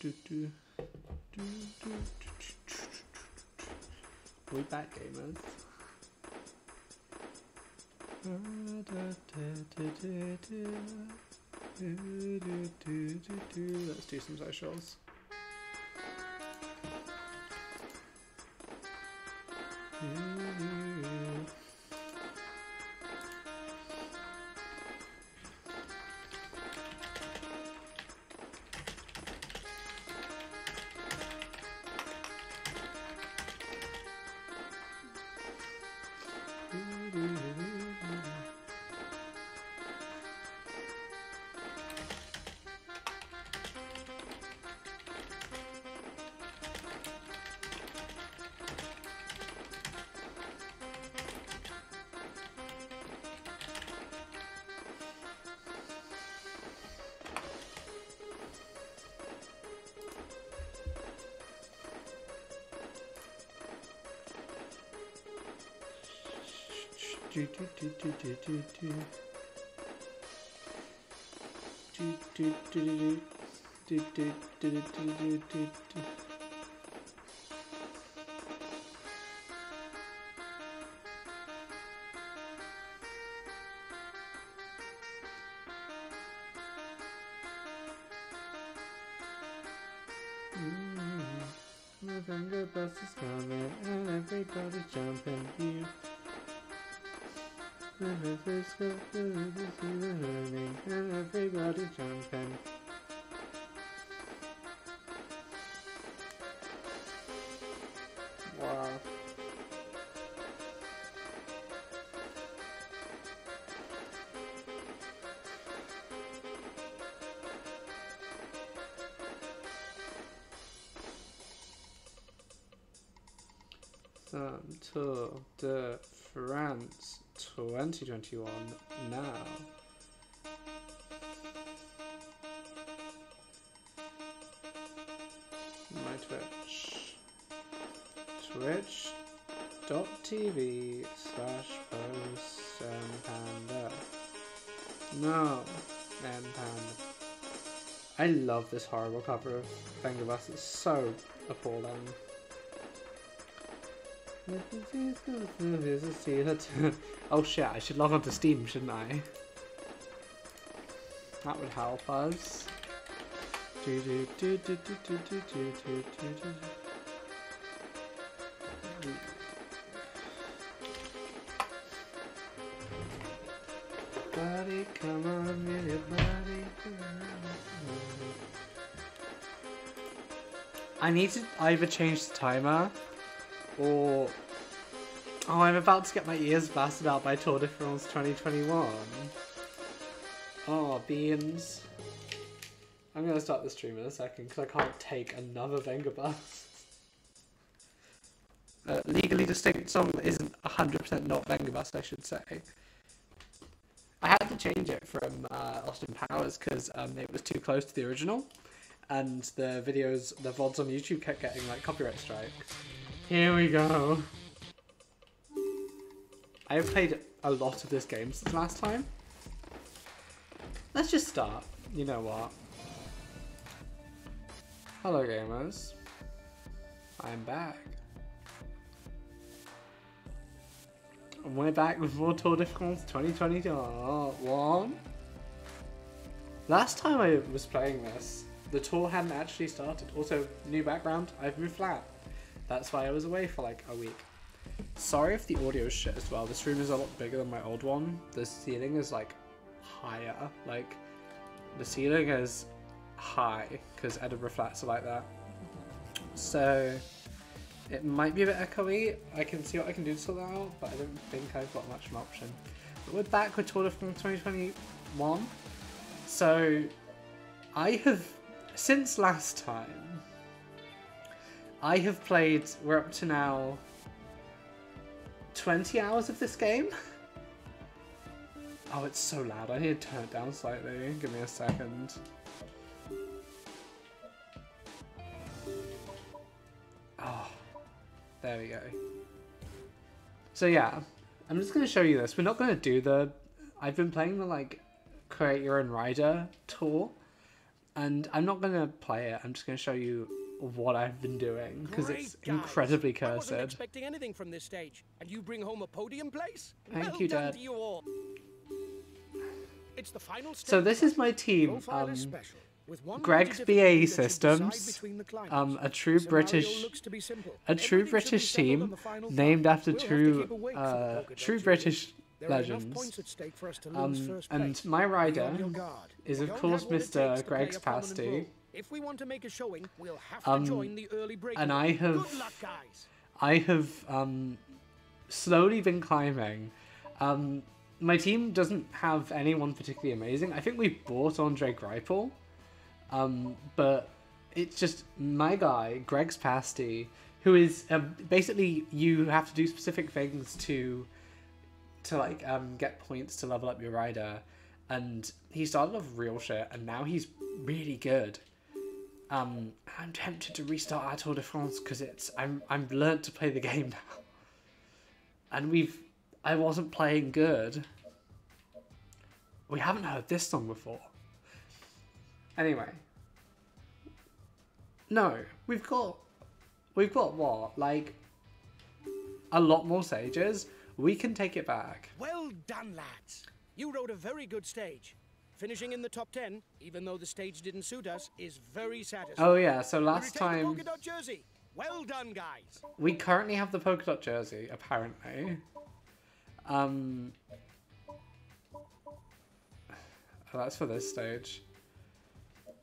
We back, gamers. Let's do some socials. The bus is coming and everybody's jumping here. And everybody's jumping. Wow. Tour de France 2021 now. My Twitch. Twitch.tv/post-panda. No, Panda. I love this horrible cover of Venga It's so appalling. Oh shit, I should log on to Steam, shouldn't I? That would help us. Buddy, come on, little buddy. I need to either change the timer or... Oh, I'm about to get my ears blasted out by Tour de France 2021. Oh, beans. I'm going to start the stream in a second because I can't take another Venga. Legally distinct song that isn't 100% not Venga, I should say. I had to change it from Austin Powers because it was too close to the original. And the videos, the VODs on YouTube kept getting like copyright strikes. Here we go. I have played a lot of this game since last time. Let's just start. You know what? Hello gamers. I'm back. And we're back with more Tour de France 2021. Last time I was playing this, the tour hadn't actually started. Also, new background, I've moved flat. That's why I was away for like a week. Sorry if the audio is shit as well. This room is a lot bigger than my old one. The ceiling is like higher. Like, the ceiling is high because Edinburgh flats are like that. So, it might be a bit echoey. I can see what I can do to sort that out, but I don't think I've got much of an option. But we're back with Tour de France 2021. So, I have, since last time, I have played, we're up to now 20 hours of this game. Oh, it's so loud. I need to turn it down slightly. Give me a second. Oh, there we go. So yeah, I'm just going to show you this. We're not going to do the... I've been playing the, like, Create Your Own Rider tour. And I'm not going to play it. I'm just going to show you what I've been doing because it's incredibly I wasn't cursed. expecting anything from this stage, and you bring home a podium place? Thank Well you, done Dad. to you all. It's the final stage. So this is my team. Profile is special, with one Greg's major BAE difficulty that should decide Systems, between the climbers. a true The British, scenario looks to be simple. a true Everything should be British settled on team the final named five. after We'll have to true, keep awake for the polka dot true jury. British There are enough legends. points at stake for us to lose first place. And my Be rider on your guard. is We of don't course have what it Mr. takes to play Greg's a prominent Pasty. role. If we want to make a showing, we'll have to join the early break. And I have, Good luck, guys. I have slowly been climbing. My team doesn't have anyone particularly amazing. I think we bought Andre Greipel, but it's just my guy, Greg's Pasty, who is basically you have to do specific things to like get points to level up your rider, and he started off real shit, and now he's really good. I'm tempted to restart our Tour de France because I'm learned to play the game now, and I wasn't playing good. We haven't heard this song before. Anyway, no, we've got what, like a lot more stages. We can take it back. Well done, lads. You rode a very good stage. Finishing in the top 10, even though the stage didn't suit us, is very satisfying. Oh yeah, so last You retain the time polka dot jersey. Well done, guys. we currently have the polka dot jersey, apparently. That's for this stage.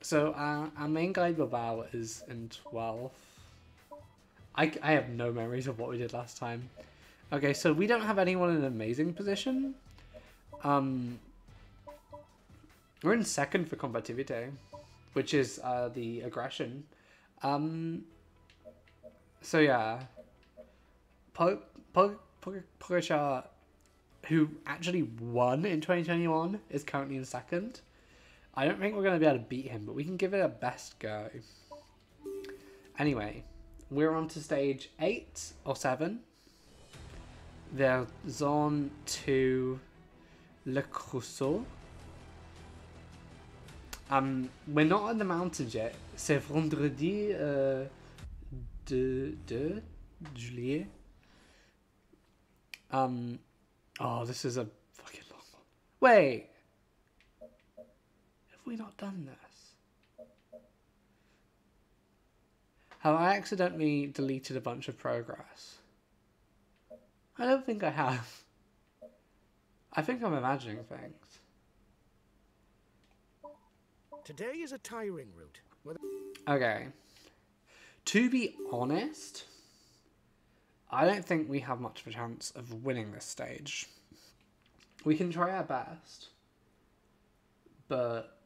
So our main guy Bilbao is in 12th. I have no memories of what we did last time. Okay, so we don't have anyone in an amazing position. We're in second for combativity, which is the aggression. So yeah, Pogacar, who actually won in 2021, is currently in second. I don't think we're going to be able to beat him, but we can give it a best go. Anyway, we're on to stage 8 or 7. The Zone to Le Creusot. We're not on the mountains yet. C'est vendredi 2 juillet. Oh, this is a fucking long one. Wait! Have we not done this? Have I accidentally deleted a bunch of progress? I don't think I have. I think I'm imagining things. Today is a tiring route. Okay. To be honest, I don't think we have much of a chance of winning this stage. We can try our best, but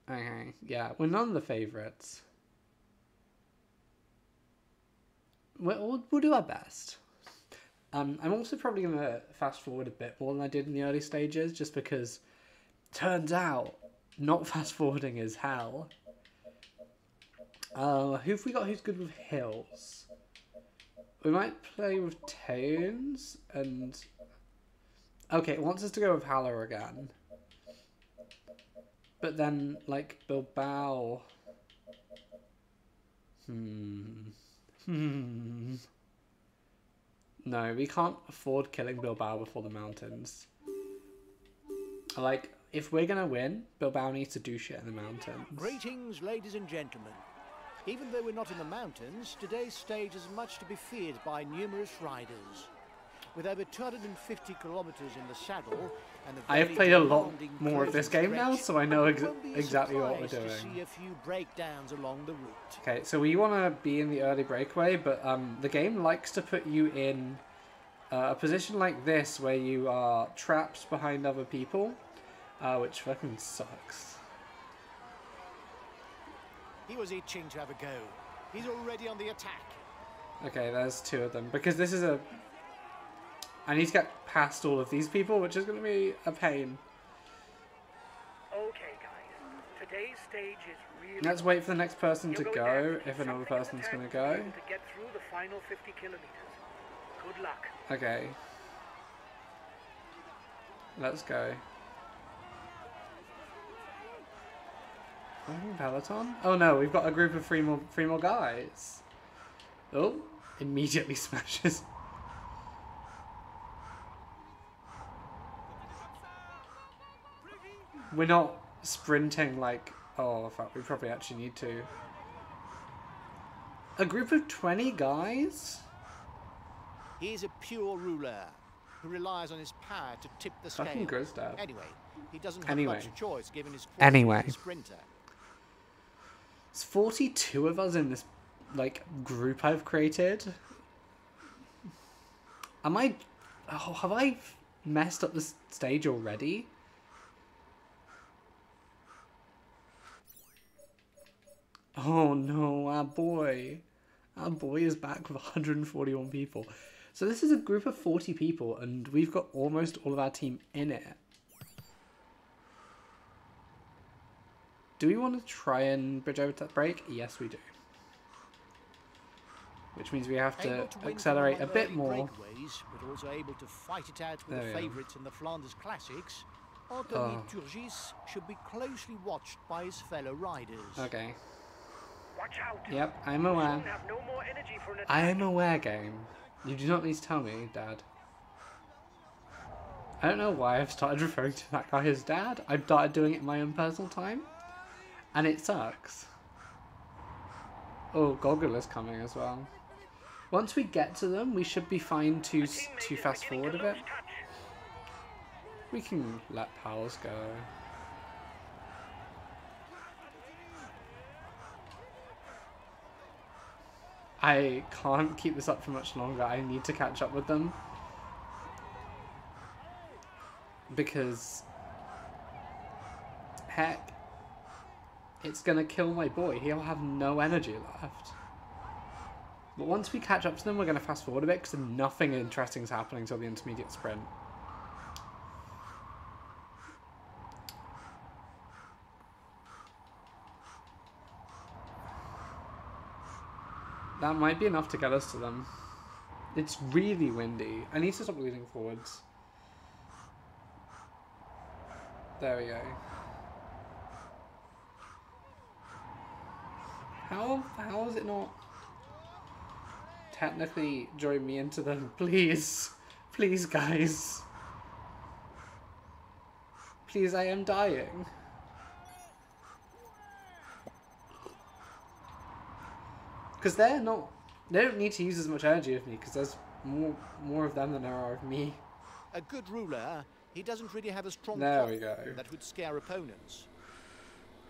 okay, yeah, we're none of the favourites. We'll do our best. I'm also probably going to fast forward a bit more than I did in the early stages, just because turns out not fast forwarding is hell. Who have we got who's good with hills? We might play with Tones and... Okay, it wants us to go with Haller again. But then, like, Bilbao... No, we can't afford killing Bilbao before the mountains. Like, if we're gonna win, Bilbao needs to do shit in the mountains. Greetings, ladies and gentlemen. Even though we're not in the mountains, today's stage is much to be feared by numerous riders. With over 250 kilometers in the saddle, and I have played a lot more of this game now, so I know exactly what we're doing. To see a few breakdowns along the route. Okay, so we want to be in the early breakaway, but the game likes to put you in a position like this where you are trapped behind other people, which fucking sucks. He was itching to have a go. He's already on the attack. Okay, there's two of them, because this is a... I need to get past all of these people, which is going to be a pain. Okay, guys. Today's stage is really... Let's wait for the next person to go, if another person's going to go. To get through the final 50 kilometers. Good luck. Okay. Let's go. Oh, Peloton? Oh no, we've got a group of three more guys. Oh, immediately smashes. We're not sprinting like... Oh, fuck, we probably actually need to. A group of 20 guys? He's a pure ruler who relies on his power to tip the scale. Fucking Grizdad. Anyway, he doesn't have much choice given his Anyway. as a sprinter. There's 42 of us in this, like, group I've created. Am I... Oh, have I messed up this stage already? Oh no, our boy. Our boy is back with 141 people. So this is a group of 40 people, and we've got almost all of our team in it. Do we want to try and bridge over to that break? Yes, we do. Which means we have to accelerate a bit more. Breakaways, but also able to fight it out with the favourites in the Flanders Classics, Anthony Turgis should be closely watched by his fellow riders. Okay. Watch out. Yep, I'm aware. Have no more energy for an attack. I am aware, game. You do not need to tell me, Dad. I don't know why I've started referring to that guy as Dad. I've started doing it in my own personal time. And it sucks. Oh, Goggle is coming as well. Once we get to them, we should be fine to fast forward a bit. We can let Pals go. I can't keep this up for much longer. I need to catch up with them. Because... Heck... It's gonna kill my boy. He'll have no energy left. But once we catch up to them, we're gonna fast forward a bit because nothing interesting is happening until the intermediate sprint. That might be enough to get us to them. It's really windy. I need to stop leaning forwards. There we go. How is it not technically join me into them? Please. Please, guys. Please, I am dying. Because they don't need to use as much energy as me, because there's more of them than there are of me. A good ruler, he doesn't really have a strong there we go. that would scare opponents.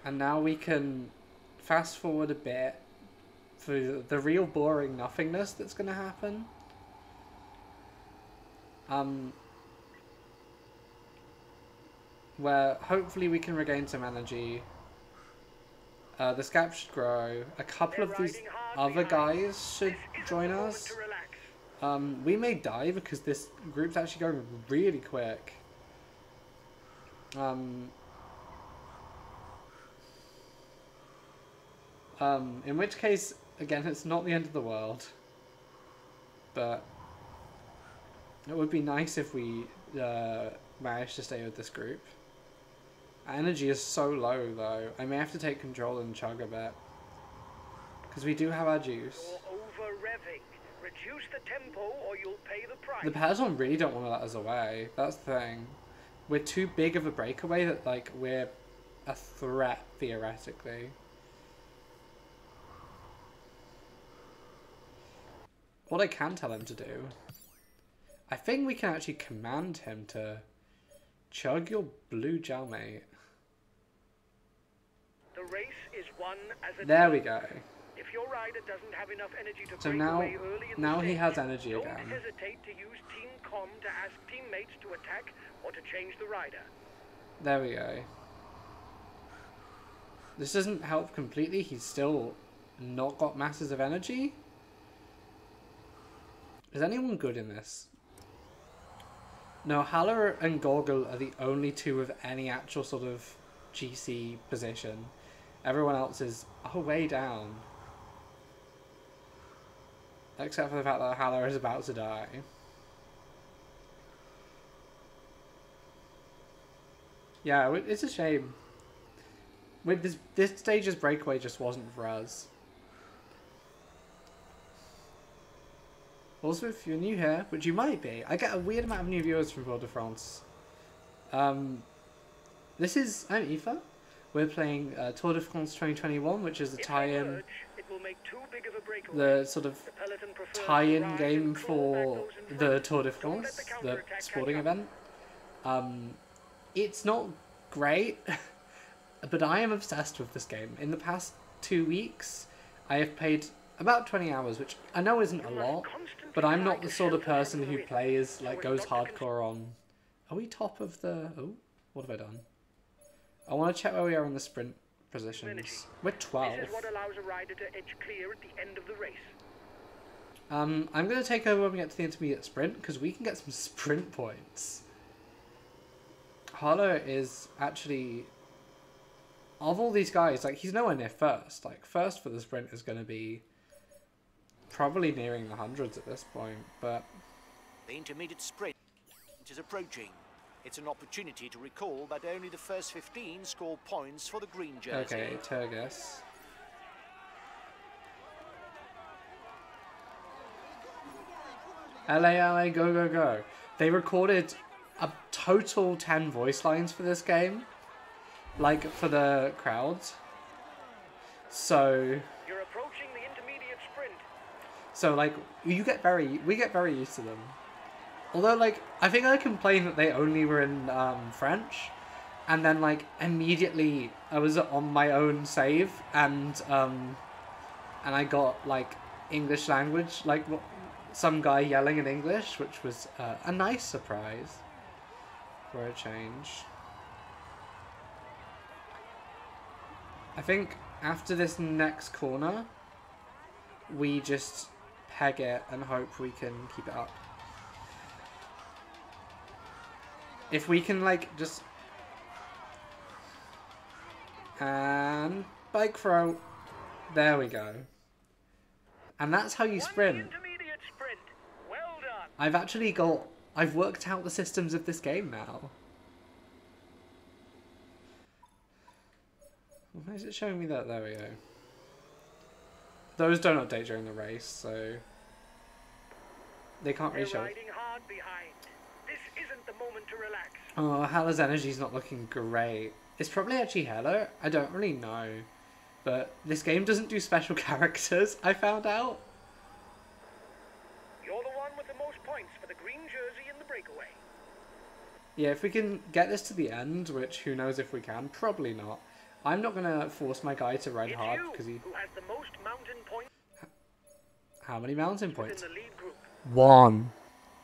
And now we can fast forward a bit for the real boring nothingness that's going to happen. Where hopefully we can regain some energy. The scap should grow. A couple of these other guys should join us. We may die because this group's actually going really quick. In which case, again, it's not the end of the world. But it would be nice if we managed to stay with this group. Energy is so low, though. I may have to take control and chug a bit. Because we do have our juice. You're over-revving. Reduce the tempo or you'll pay the price. The Peloton really don't want to let us away. That's the thing. We're too big of a breakaway that, like, we're a threat, theoretically. What I can tell him to do... I think we can actually command him to chug your blue gel, mate. The race is won as a there team. we go. If your rider doesn't have enough energy to So break now, away early in now the he stage, has energy don't again. hesitate to use Team Com to ask teammates to attack or to change the rider. There we go. This doesn't help completely. He's still not got masses of energy. Is anyone good in this? No, Haller and Goggle are the only two with any actual sort of GC position. Everyone else is way down. Except for the fact that Haller is about to die. Yeah, it's a shame. with this stage's breakaway just wasn't for us. Also, if you're new here, which you might be, I get a weird amount of new viewers from Tour de France. I'm Aoife. We're playing Tour de France 2021, which is the tie-in, the sort of tie-in game for the Tour de France, the sporting event. It's not great, but I am obsessed with this game. In the past 2 weeks, I have played about 20 hours, which I know isn't a lot, but I'm not the sort of person who plays, like, goes hardcore on... Are we top of the... Oh, what have I done? I want to check where we are in the sprint positions. We're 12. This is what allows a rider to edge clear at the end of the race. I'm going to take over when we get to the intermediate sprint, because we can get some sprint points. Harlow is actually... Of all these guys, like, he's nowhere near first. Like, first for the sprint is going to be probably nearing the hundreds at this point, but... The intermediate sprint is approaching. It's an opportunity to recall that only the first 15 score points for the green jersey. Okay, Turgis. LA, go, go, go. They recorded a total 10 voice lines for this game. Like, for the crowds. So... You're approaching the intermediate sprint. So, like, we get very used to them. Although, like, I think I complained that they only were in French, and then, like, immediately I was on my own save, and I got, like, English language, like, some guy yelling in English, which was a nice surprise for a change. I think after this next corner, we just peg it and hope we can keep it up. If we can, like, just... And... bike throw. There we go. And that's how you sprint. Well done. I've worked out the systems of this game now. Why is it showing me that? There we go. Those don't update during the race, so... They can't really show. Riding hard behind. This isn't the moment to relax. Oh, Hela's energy's not looking great. It's probably actually Hela. I don't really know. But this game doesn't do special characters, I found out. You're the one with the most points for the green jersey in the breakaway. Yeah, if we can get this to the end, which who knows if we can, probably not. I'm not going to force my guy to ride hard because he... who has the most mountain points. How many mountain points? In the lead group. 1.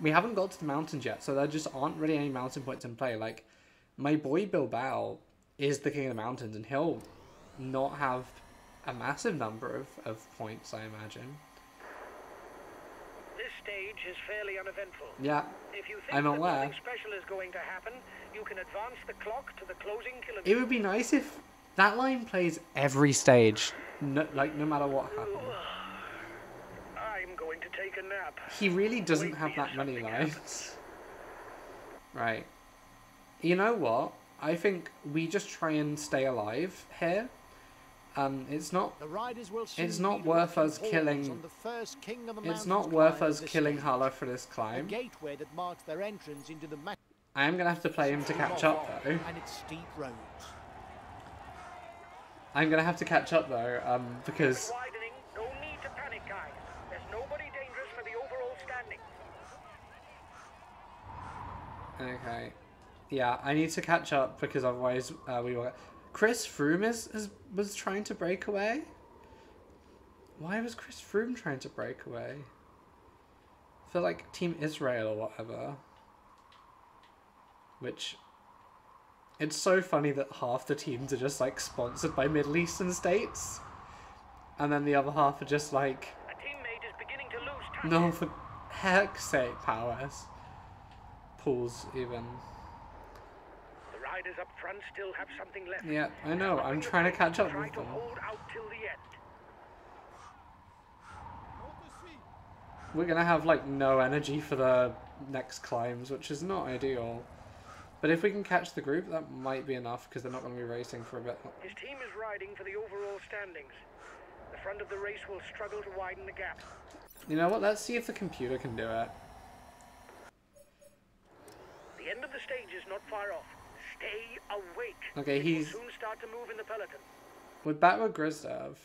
We haven't got to the mountains yet, so there just aren't really any mountain points in play. Like, my boy Bilbao is the king of the mountains, and he'll not have a massive number of points, I imagine. This stage is fairly uneventful. Yeah, if you think I'm aware. Nothing special is going to happen, you can advance the clock to the closing kilometer. It would be nice if that line plays every stage, no matter what happens. I'm going to take a nap. He really doesn't have that many lines. Right. You know what? I think we just try and stay alive here. It's not worth us killing. It's not worth us killing Harlow for this climb. I am gonna have to play him to catch up though. I'm gonna have to catch up though, because. No need to panic, guys. There's nobody dangerous for the overall standing. Okay. Yeah, I need to catch up because otherwise we will. Chris Froome was trying to break away. Why was Chris Froome trying to break away? For like Team Israel or whatever. Which. It's so funny that half the teams are just like sponsored by Middle Eastern states. And then the other half are just like. A teammate is beginning to lose time. No, for heck's sake, Powers. Pools even. The riders up front still have something left. Yeah, I know. I'm trying to catch up with them. Hold out till the end. We're gonna have like no energy for the next climbs, which is not ideal. But if we can catch the group, that might be enough, because they're not going to be racing for a bit. His team is riding for the overall standings. The front of the race will struggle to widen the gap. You know what? Let's see if the computer can do it. The end of the stage is not far off. Stay awake. Okay, he's... We'll soon start to move in the peloton. We're back with Grizdev.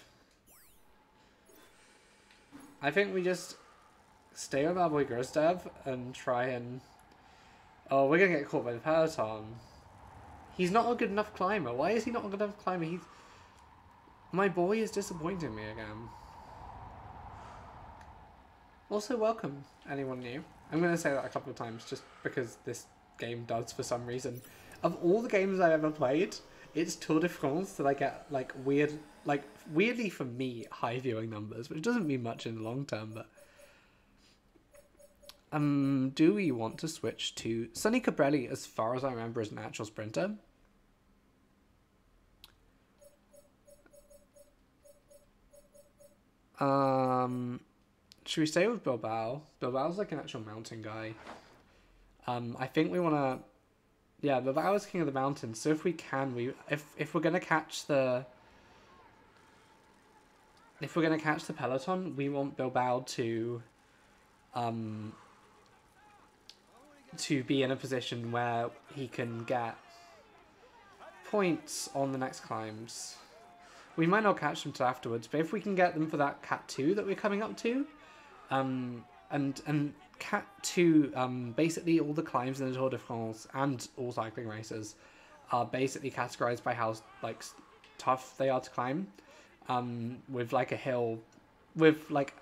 I think we just stay with our boy Grizdev and try and... Oh, we're going to get caught by the peloton. He's not a good enough climber. Why is he not a good enough climber? He's... My boy is disappointing me again. Also, welcome, anyone new. I'm going to say that a couple of times just because this game does for some reason. Of all the games I've ever played, it's Tour de France that I get, like, weirdly for me, high viewing numbers, which doesn't mean much in the long term, but... do we want to switch to... Sonny Cabrelli, as far as I remember, is an actual sprinter. Should we stay with Bilbao? Bilbao's like an actual mountain guy. I think we want to... Yeah, Bilbao is king of the mountains, so if we can, if we're going to catch the... If we're going to catch the peloton, we want Bilbao to be in a position where he can get points on the next climbs. We might not catch them till afterwards, but if we can get them for that Cat 2 that we're coming up to, and Cat 2, basically all the climbs in the Tour de France and all cycling races are basically categorized by how like tough they are to climb, with like a hill, with like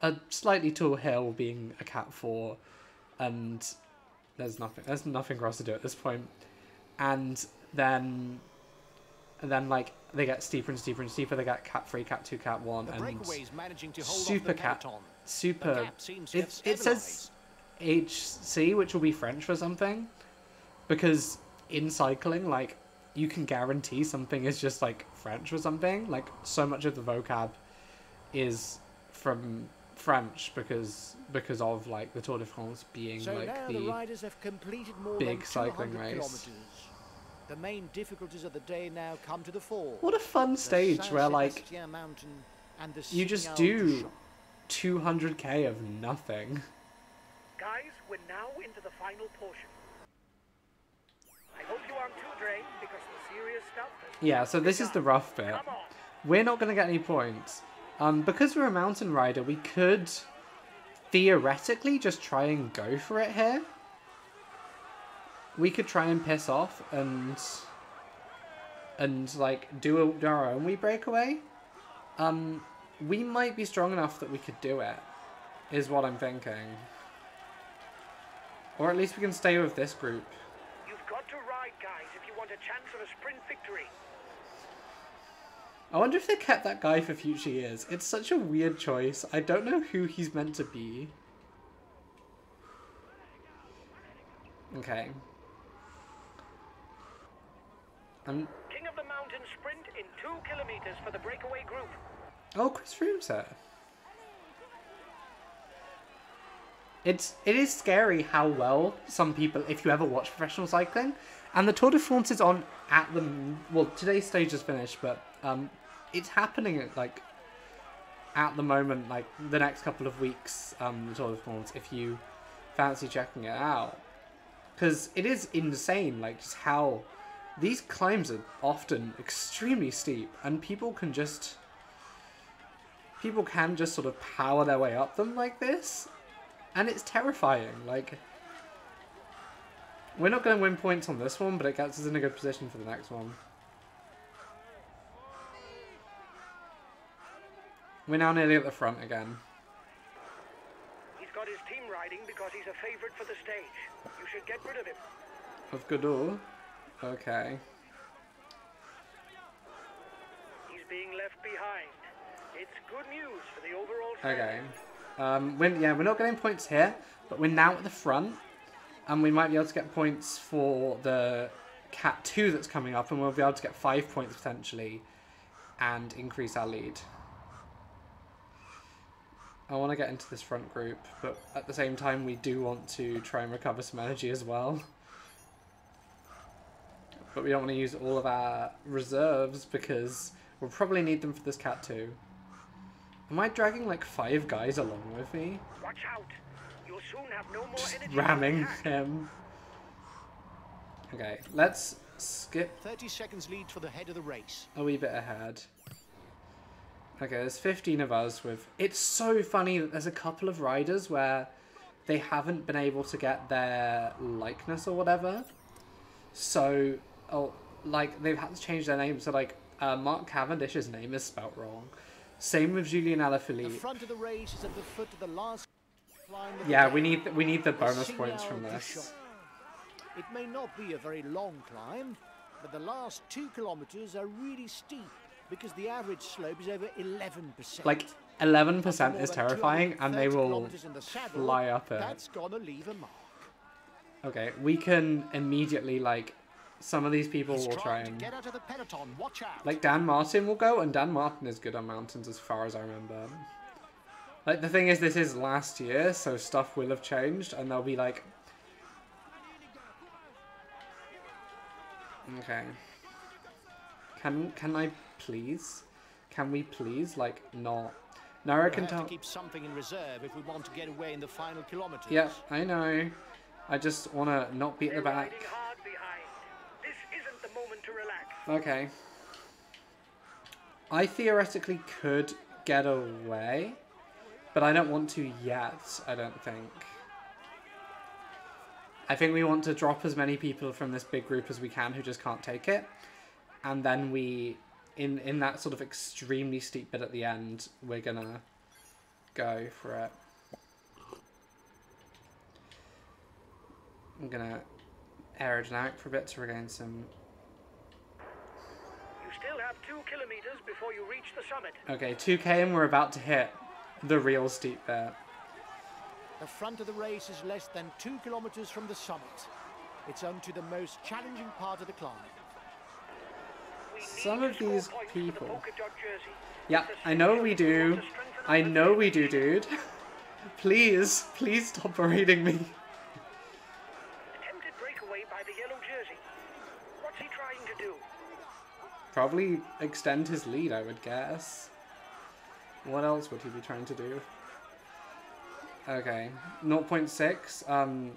a slightly tall hill being a Cat 4, and there's nothing for us to do at this point, and then like they get steeper and steeper and steeper. They get Cat 3, Cat 2, Cat 1, and Super Cat. Super. It says HC, which will be French for something, because in cycling, like, you can guarantee something is just like French or something. Like, so much of the vocab is from French because of like the Tour de France being so like now the riders have completed more big than cycling 200 race. kilometers. The main difficulties of the day now come to the fore. What a fun stage The where Saint like Sebastian Mountain and the you just Signal do du Champ. 200k of nothing. Guys, we're now into the final portion. I hope you aren't too drained because the serious stuff has... Yeah, so this is the rough bit. Come on. We're not going to get any points. Because we're a mountain rider, we could theoretically just try and go for it here. We could try and piss off and like do our own wee breakaway. We might be strong enough that we could do it, is what I'm thinking. Or at least we can stay with this group. You've got to ride, guys, if you want a chance of a sprint victory. I wonder if they kept that guy for future years. It's such a weird choice. I don't know who he's meant to be. Okay. King of the Mountain sprint in 2 kilometers for the breakaway group. Oh, Chris Froome's here. It is scary how well some people, if you ever watch professional cycling, and the Tour de France is on at the... Well, today's stage is finished, but it's happening at, like, at the moment, like, the next couple of weeks, the Tour de France, if you fancy checking it out. Because it is insane, like, just how... These climbs are often extremely steep, and people can just sort of power their way up them like this, and it's terrifying. Like, we're not going to win points on this one, but it gets us in a good position for the next one. We're now nearly at the front again. He's got his team riding because he's a favorite for the stage. You should get rid of him. Of Godot. Okay. He's being left behind. It's good news for the overall Okay. We're not getting points here, but we're now at the front, and we might be able to get points for the Cat 2 that's coming up, and we'll be able to get 5 points potentially, and increase our lead. I want to get into this front group, but at the same time we do want to try and recover some energy as well. but we don't want to use all of our reserves because we'll probably need them for this cat too. Am I dragging like 5 guys along with me? Watch out. You'll soon have no more energy. Ramming him. Okay, let's skip 30 seconds lead for the head of the race. a wee bit ahead. Okay, there's 15 of us with... It's so funny that there's a couple of riders where they haven't been able to get their likeness or whatever. So, like, they've had to change their name. So, like, Mark Cavendish's name is spelt wrong. Same with Julien The Alaphilippe. front of the race is at the foot of the last climb of the Yeah, day. we need the The bonus points Signal from du this. Champ. It may not be a very long climb, but the last 2 kilometers are really steep because the average slope is over 11%. Like, After 11% more is than terrifying, and they 230 will kilometers in the saddle, fly up it. That's gonna leave a mark. Okay, we can immediately, like, some of these people He's will try trying to and... get out of the peloton. Watch out. Like, Dan Martin will go, and Dan Martin is good on mountains as far as I remember. Like, the thing is, this is last year, so stuff will have changed, and they'll be like... Okay. Can I please? Can we please, like, not... Nara We'll can have to tell... keep something in reserve if we want to get away in the final kilometers. Yep, I know. I just want to not be at the They're back. riding hard behind. This isn't the moment to relax. Okay. I theoretically could get away, but I don't want to yet, I don't think. I think we want to drop as many people from this big group as we can who just can't take it. And then we, in that sort of extremely steep bit at the end, we're gonna go for it. I'm gonna aerodynamic for a bit to regain some... You still have 2 kilometers before you reach the summit. Okay, 2k and we're about to hit the real steep bit. The front of the race is less than 2 kilometers from the summit. It's onto the most challenging part of the climb. We need Some to of score these points for the people... polka dot jersey. Yeah, It's I know essential we if we do. want to strengthen I our know we do, position. dude. Please, please stop berating me. Attempted breakaway by the yellow jersey. What's he trying to do? Probably extend his lead, I would guess. What else would he be trying to do? Okay, 0.6.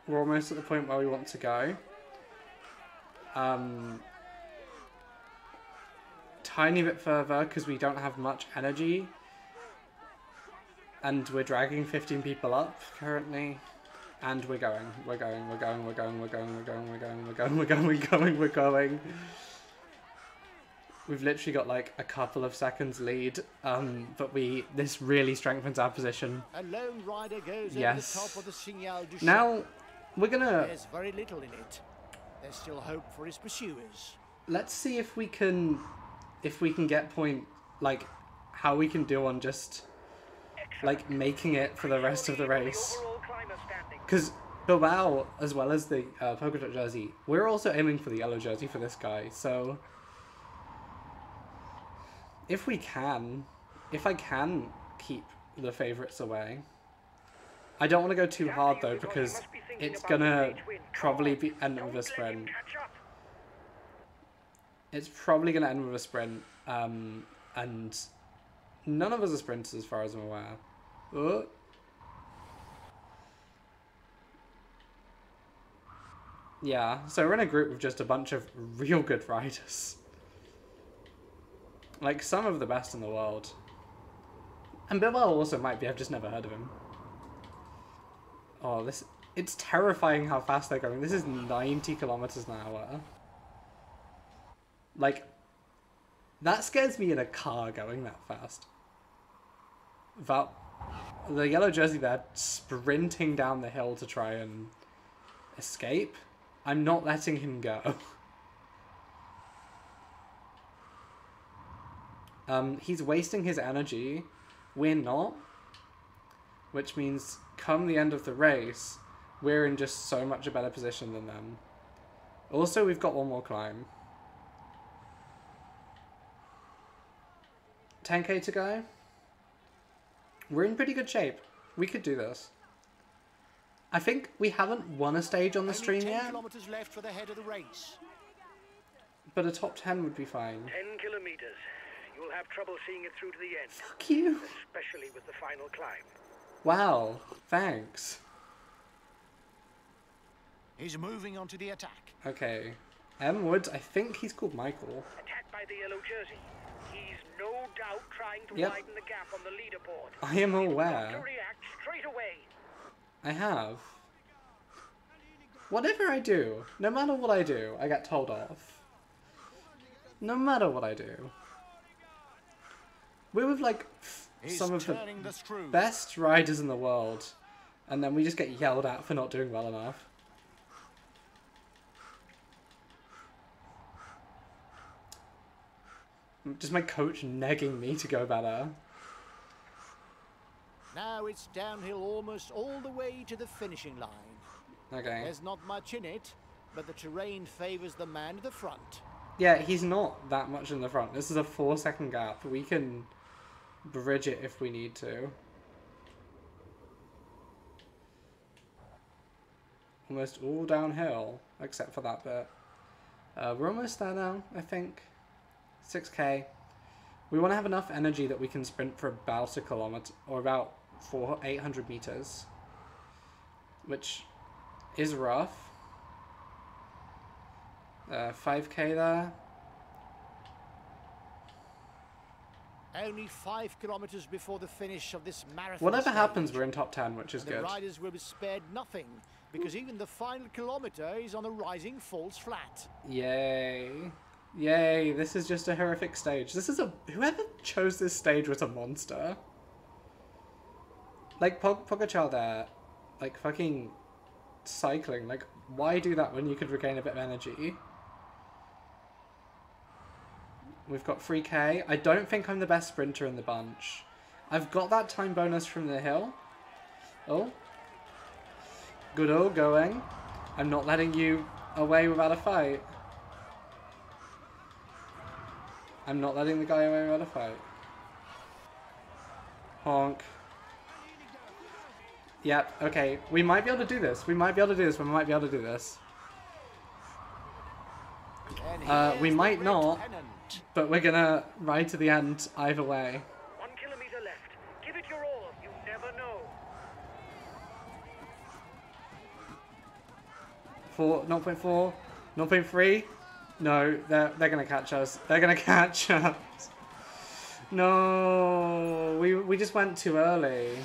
We're almost at the point where we want to go. Tiny bit further because we don't have much energy. And we're dragging 15 people up currently. And we're going. We're going. We're going. We're going. We're going. We're going. We're going. We're going. We're going. We're going. We're going. We've literally got like a couple of seconds lead. But this really strengthens our position. A lone rider goes Yes. over the top of the Signal du Champ. Now we're gonna There's very little in it. There's still hope for his pursuers. let's see if we can get point, like how we can do on just like making it for the rest of the race. Overall climber standing. Because Bilbao, as well as the polka dot jersey, we're also aiming for the yellow jersey for this guy. So if I can keep the favourites away. I don't want to go too hard though because it's gonna probably be end with a sprint. Catch up. It's probably gonna end with a sprint, and none of us are sprinters as far as I'm aware. Oh. Yeah, so we're in a group with just a bunch of real good riders. Like, some of the best in the world. And Bilbao also might be, I've just never heard of him. Oh, it's terrifying how fast they're going. This is 90 kilometers an hour. Like, that scares me in a car going that fast. The yellow jersey there sprinting down the hill to try and escape. I'm not letting him go. He's wasting his energy. We're not. Which means come the end of the race, we're in just so much a better position than them. Also, we've got one more climb. 10k to go. We're in pretty good shape. We could do this. I think we haven't won a stage on the Only stream 10 yet. kilometers left for the head of the race. But a top 10 would be fine. 10 kilometers. You'll have trouble seeing it through to the end. Fuck you. Especially with the final climb. Wow, thanks. He's moving on to the attack. Okay. M. Woods, I think he's called Michael. Attacked by the yellow jersey. He's no doubt trying to Yep. widen the gap on the leaderboard. I am To aware. react straight away. I have. Whatever I do, no matter what I do, I get told off. No matter what I do. We're with like He's some of the turning the screw. best riders in the world, and then we just get yelled at for not doing well enough. Just my coach negging me to go better. Now it's downhill almost all the way to the finishing line. Okay. There's not much in it, but the terrain favours the man at the front. Yeah, he's not that much in the front. This is a 4-second gap. We can bridge it if we need to. Almost all downhill, except for that bit. We're almost there now, I think. 6k. We want to have enough energy that we can sprint for about a kilometer, or about 800 meters. Which is rough. 5k there. Only 5 kilometres before the finish of this marathon. Whatever stage. happens, we're in top 10, which is The good. riders will be spared nothing, because even the final kilometre is on a rising falls flat. Yay. Yay, this is just a horrific stage. This is a... Whoever chose this stage was a monster. Like, Pogacar there, like, fucking cycling. Like, why do that when you could regain a bit of energy? We've got 3k. I don't think I'm the best sprinter in the bunch. I've got that time bonus from the hill. Oh. Good old going. I'm not letting you away without a fight. I'm not letting the guy away without a fight. Honk. Yep, okay. We might be able to do this. We might be able to do this. We might be able to do this. And We here's might the not, lieutenant. but we're gonna ride to the end either way. 1 kilometer left. Give it your all. You never know. 0.4, 0.3. No, they're gonna catch us. They're gonna catch us. No, we just went too early.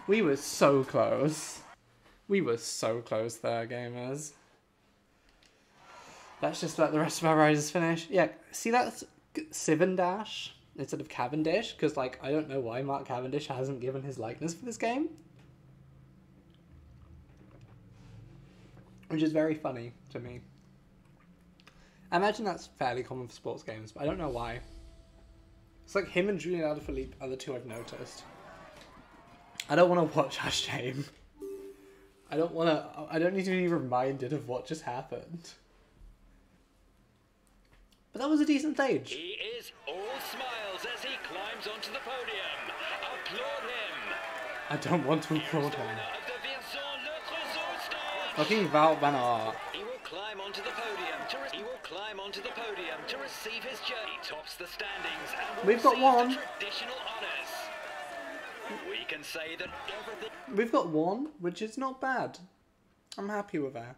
We were so close. We were so close there, gamers. Let's just let the rest of our riders finish. Yeah, see that's Sivendash instead of Cavendish, because like I don't know why Mark Cavendish hasn't given his likeness for this game. Which is very funny to me. I imagine that's fairly common for sports games, but I don't know why. It's like him and Julian Alaphilippe are the two I've noticed. I don't want to watch our shame. I don't need to be reminded of what just happened. But that was a decent stage. He is all smiles as he climbs onto the podium. Applaud him. I don't want to applaud The him. winner of the Vierzon-le-Creusot stage. Fucking Wout van Aert. He will climb onto the podium to receive his journey. He tops the standings and will We've got receive one. the traditional honours. We can say that everything. We've got one, which is not bad. I'm happy with that.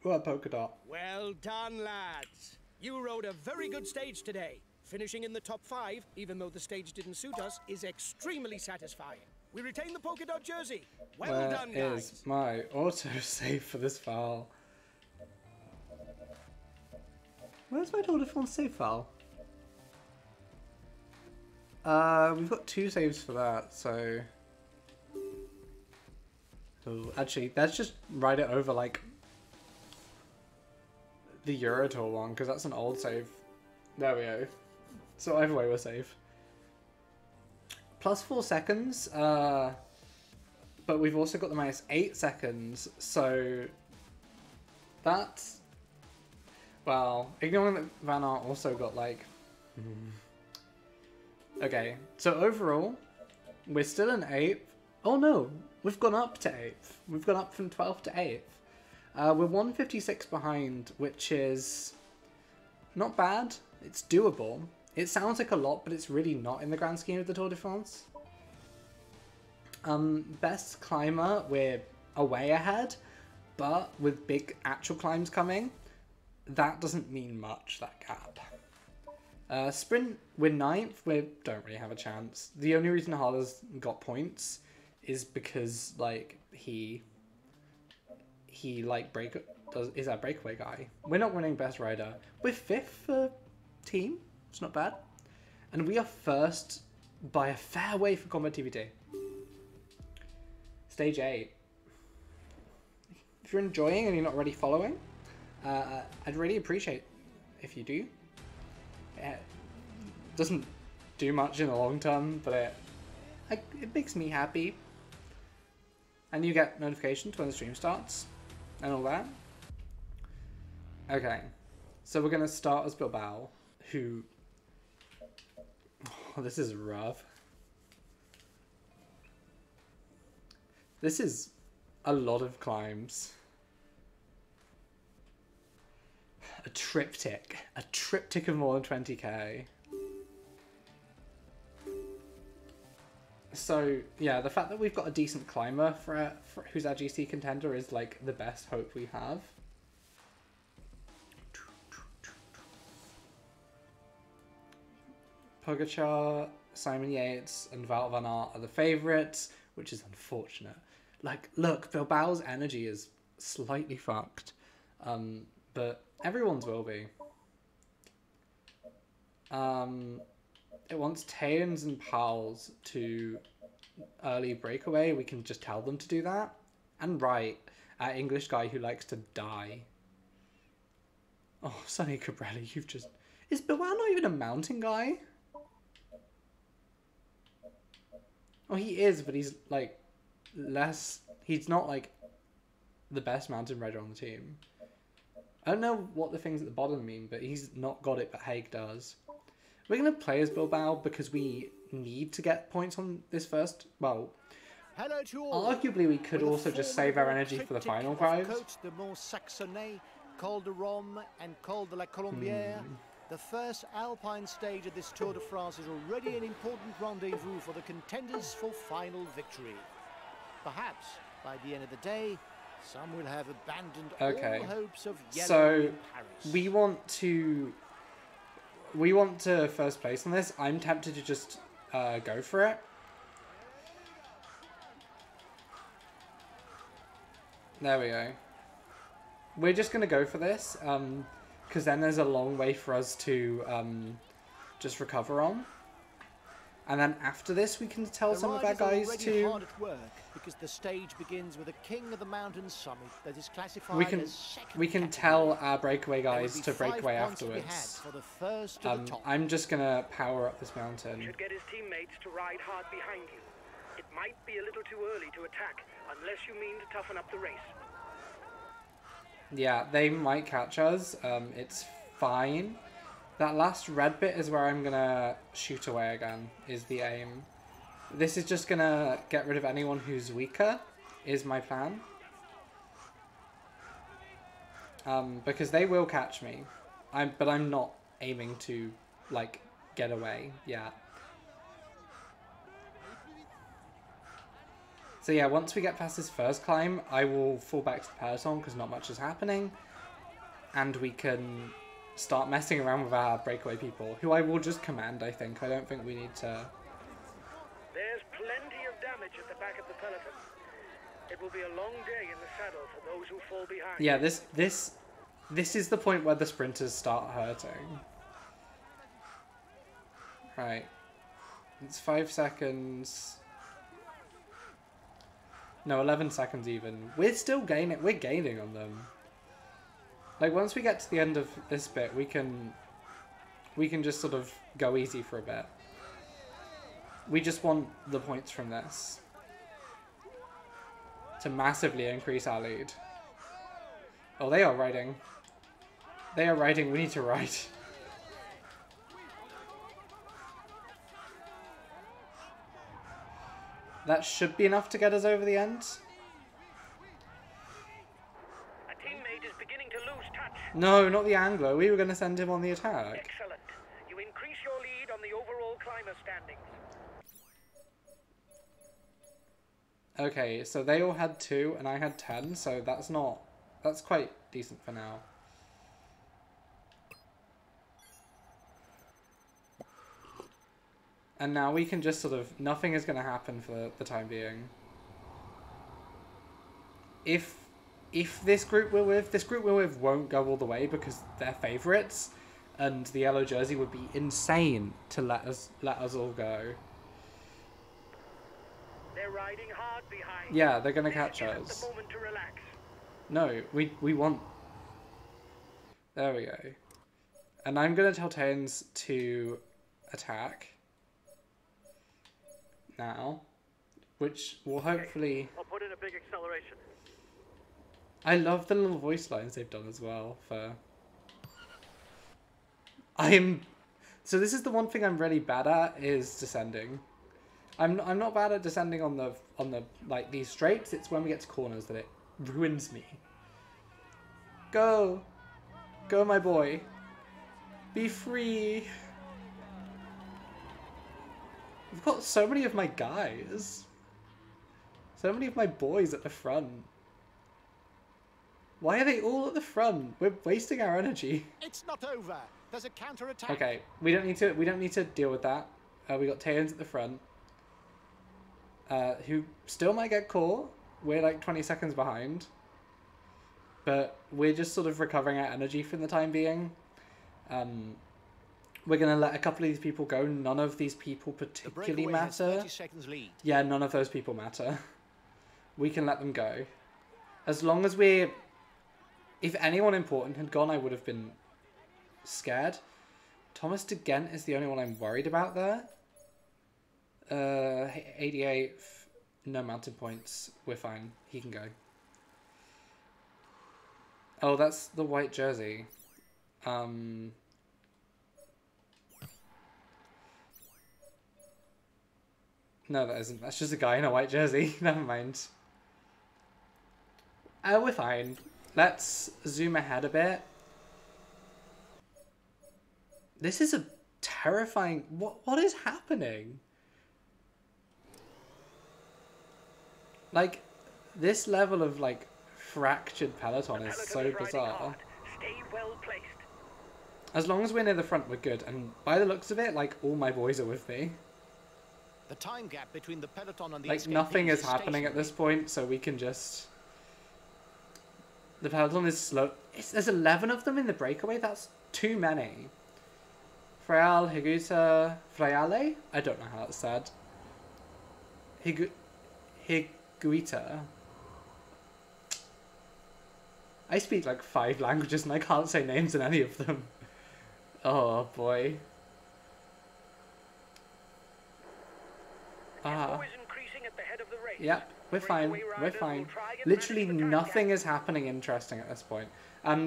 Well, polka dot. Well done, lads. You rode a very good stage today. Finishing in the top 5, even though the stage didn't suit us, is extremely satisfying. We retain the polka dot jersey. Well Where done, guys. is my autosave for this file? Where's my Tour de France save file? We've got 2 saves for that, so... Oh, actually, let's just write it over, like, the Eurotour one, because that's an old save. There we go. So either way, we're safe. Plus 4 seconds, but we've also got the minus 8 seconds, so that's... Well, ignoring that Van Aert also got, like... Okay, so overall, we're still in 8th. Oh no, we've gone up to 8th. We've gone up from 12th to 8th. We're 156 behind, which is not bad. It's doable. It sounds like a lot, but it's really not in the grand scheme of the Tour de France. Best climber, we're a way ahead, but with big actual climbs coming, that doesn't mean much, that gap. Sprint, we're 9th, we don't really have a chance. The only reason Harla's got points is because, like, he like is our breakaway guy. We're not winning best rider. We're 5th for team. It's not bad. And we are 1st by a fair way for Combat TVT. Stage 8. If you're enjoying and you're not already following, I'd really appreciate if you do. It doesn't do much in the long term, but it makes me happy. And you get notifications when the stream starts and all that. Okay, so we're going to start as Bilbao, who... Oh, this is rough. This is a lot of climbs. A triptych of more than 20k. So yeah, the fact that we've got a decent climber for who's our GC contender is like the best hope we have. Pogacar, Simon Yates, and Wout van Aert are the favourites, which is unfortunate. Like, look, Bilbao's energy is slightly fucked, but everyone's will be. It wants Tayans and Pals to early breakaway. We can just tell them to do that. And Wright, our English guy who likes to die. Oh, Sonny Cabrelli, you've just... Is Bilbao not even a mountain guy? Oh, he is, but he's, like, less... He's not, like, the best mountain rider on the team. I don't know what the things at the bottom mean, but he's not got it, but Haig does. We're going to play as Bilbao because we need to get points on this first... Well, Hello to all. Arguably, we could also just save our energy for the final prize. Côte de Mont-Saxonnet, Col de Rome and Col de la Colombière. The first alpine stage of this Tour de France is already an important rendezvous for the contenders for final victory. Perhaps, by the end of the day, some will have abandoned all hopes of yellow in Paris. We want to first place on this. I'm tempted to just go for it. There we go. We're just going to go for this, because then there's a long way for us to just recover on. And then after this, we can tell some of our guys to... hard at work because the stage begins with a king of the mountain summit that is classified we can tell our breakaway guys to break away afterwards. For the first to the top. I'm just going to power up this mountain. Should get his teammates to ride hard behind you. It might be a little too early to attack, unless you mean to toughen up the race. Yeah, they might catch us. It's fine. That last red bit is where I'm going to shoot away again, is the aim. This is just going to get rid of anyone who's weaker, is my plan. Because they will catch me. But I'm not aiming to, like, get away yet. So yeah, once we get past this first climb, I will fall back to the peloton because not much is happening. And we can start messing around with our breakaway people, who I will just command, I think. I don't think we need to... There's plenty of damage at the back of the peloton. It will be a long day in the saddle for those who fall behind. Yeah, this is the point where the sprinters start hurting. Right. It's 5 seconds... No, 11 seconds even. We're still gaining. We're gaining on them. Like, once we get to the end of this bit, we can just sort of go easy for a bit. We just want the points from this to massively increase our lead. Oh, they are riding. They are riding. We need to ride. That should be enough to get us over the end. A teammate is beginning to lose touch. No, not the Angler. We were going to send him on the attack. Excellent. You increase your lead on the overall climber standings. Okay, so they all had 2 and I had 10, so that's quite decent for now. And now we can just sort of, nothing is going to happen for the time being. If this group we're with won't go all the way because they're favourites, and the yellow jersey would be insane to let us all go. They're riding hard behind. Yeah, they're gonna catch This us. isn't the moment to relax. No, we want. There we go. And I'm gonna tell Tails to attack now, which will hopefully. I'll put in a big acceleration. I love the little voice lines they've done as well for. So this is the one thing I'm really bad at is descending. I'm not bad at descending on the like these straights. It's when we get to corners that it ruins me. Go, my boy. Be free. We've got so many of my guys. So many of my boys at the front. Why are they all at the front? We're wasting our energy. It's not over. There's a counter-attack. Okay, we don't need to deal with that. We got Tails at the front. Who still might get caught. We're like 20 seconds behind. But we're just sort of recovering our energy for the time being. We're going to let a couple of these people go. None of these people particularly matter. 30 seconds lead. Yeah, none of those people matter. We can let them go. As long as we're... If anyone important had gone, I would have been scared. Thomas de Ghent is the only one I'm worried about there. 88, no mountain points. We're fine. He can go. Oh, that's the white jersey. No, that isn't. That's just a guy in a white jersey. Never mind. We're fine. Let's zoom ahead a bit. This is a terrifying... What is happening? Like, this level of, like, fractured peloton is so bizarre. Stay well placed. As long as we're near the front, we're good. And by the looks of it, like, all my boys are with me. The time gap between the peloton and the Like, nothing is happening at this point, so we can just... The peloton is slow. There's 11 of them in the breakaway? That's too many. Freal, Higuita, Freale? I don't know how it's said. Higuita. I speak like 5 languages and I can't say names in any of them. Oh boy. Tempo is increasing at the head of the race. Yep, we're fine. We're fine. Literally nothing is happening interesting at this point.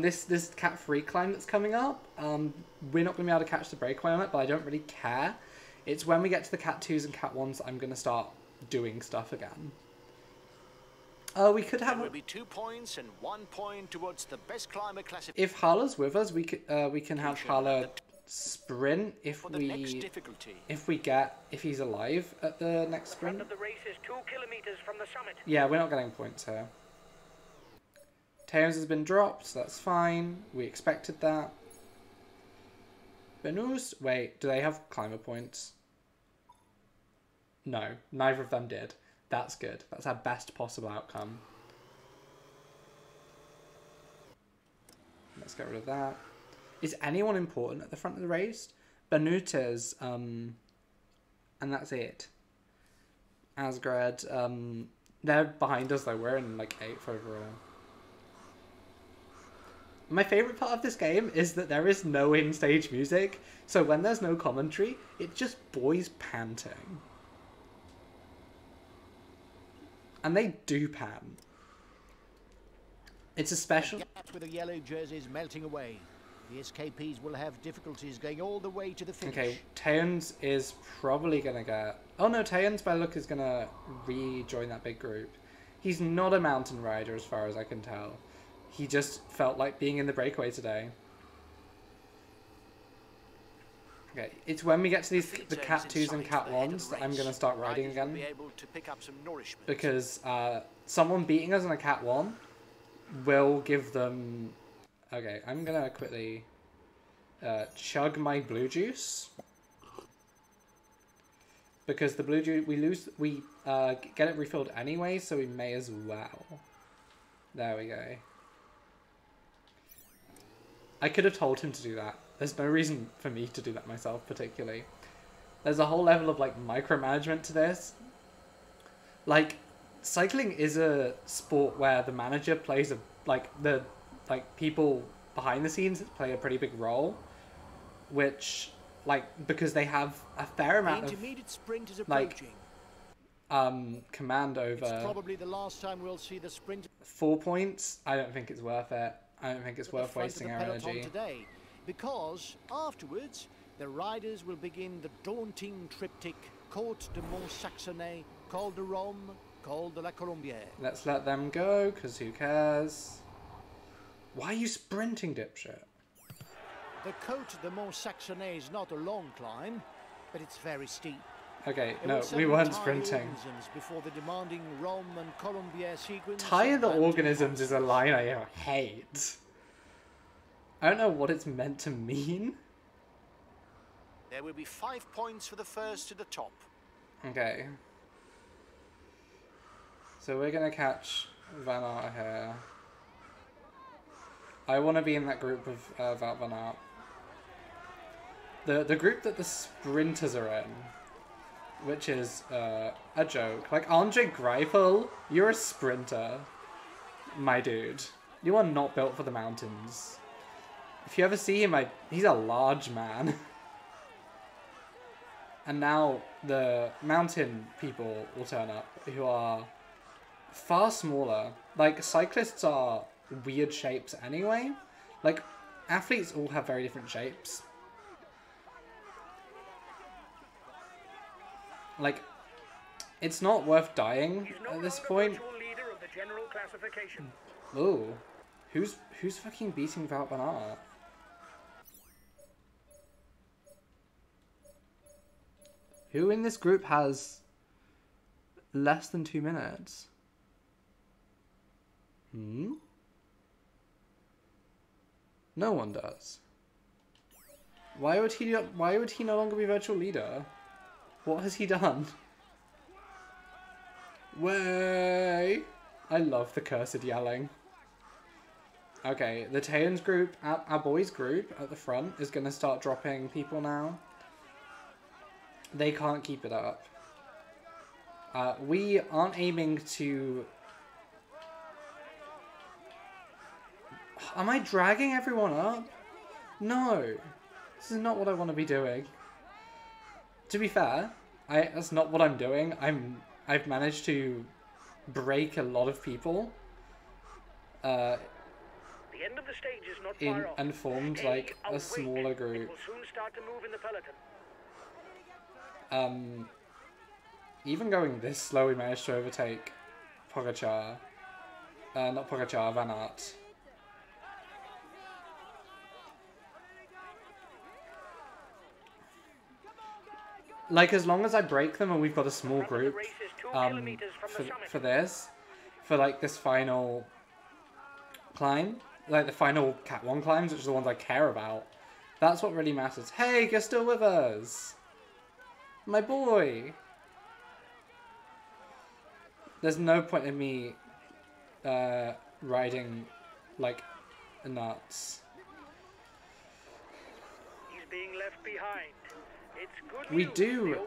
This Cat 3 climb that's coming up, we're not going to be able to catch the breakaway on it, but I don't really care. It's when we get to the Cat 2s and Cat 1s I'm going to start doing stuff again. We could have... There will be 2 points and 1 point towards the best climber classification. If Harla's with us, we can have Harla sprint if he's alive at the next sprint. Front of the race is 2 kilometers from the summit. Yeah, we're not getting points here. Tails has been dropped, so that's fine. We expected that. Benus, wait, do they have climber points? No, neither of them did. That's good. That's our best possible outcome. Let's get rid of that. Is anyone important at the front of the race? Benutez, and that's it. Asgrad, they're behind us though. We're in like 8th overall. My favourite part of this game is that there is no in-stage music, so when there's no commentary, it's just boys panting. And they do pant. It's a special... The gap with the yellow jerseys melting away. The SKPs will have difficulties going all the way to the finish. Okay, Taeyeons is probably going to get... Oh no, Taeyeons by look is going to rejoin that big group. He's not a mountain rider as far as I can tell. he just felt like being in the breakaway today. Okay, it's when we get to the Cat 2s and Cat 1s that I'm going to start riding again. Because someone beating us on a Cat 1 will give them... Okay, I'm going to quickly chug my blue juice. Because the blue juice, we get it refilled anyway, so we may as well. There we go. I could have told him to do that. There's no reason for me to do that myself, particularly. There's a whole level of, like, micromanagement to this. Like, cycling is a sport where the manager plays people behind the scenes play a pretty big role. Which, like, because they have a fair amount of, sprint is like, command over... It's probably the last time we'll see the sprint... 4 points, I don't think it's worth it. I don't think it's worth wasting our energy. Today, because afterwards, the riders will begin the daunting triptych Côte de Mont-Saxonais, Col de Rome, Col de la Colombière. Let's let them go, because who cares? Why are you sprinting, dipshit? The Côte de Mont-Saxonais is not a long climb, but it's very steep. Okay, no, we weren't sprinting. Before the demanding Rome and Colombière sequence. Tire the organisms is a line I hate. I don't know what it's meant to mean. There will be 5 points for the first to the top. Okay. So we're gonna catch Van Aert here. I want to be in that group of Wout van Aert. The group that the sprinters are in, which is a joke. Like, Andre Greipel, you're a sprinter, my dude. You are not built for the mountains. If you ever see him, he's a large man. And now the mountain people will turn up, who are far smaller. Like, cyclists are weird shapes anyway. Like, athletes all have very different shapes. Like, it's not worth dying at this point. Ooh, who's fucking beating Wout van Aert? Who in this group has less than 2 minutes? No one does. Why would he no longer be virtual leader? What has he done? Way! I love the cursed yelling. Okay, the Tayans group, our boys group at the front is going to start dropping people now. They can't keep it up. We aren't aiming to... Am I dragging everyone up? No. This is not what I want to be doing. To be fair, that's not what I'm doing. I've managed to break a lot of people. The end of the stage is not far off. And formed like a smaller group. Will soon start to move in the peloton. Even going this slow, we managed to overtake Pogacar. Not Pogacar, Van Aert. Like, as long as I break them and we've got a small group for this, for like this final climb, like the final Cat 1 climbs, which are the ones I care about, that's what really matters. Hey, you're still with us! My boy! There's no point in me riding like nuts. He's being left behind. It's good We news. do,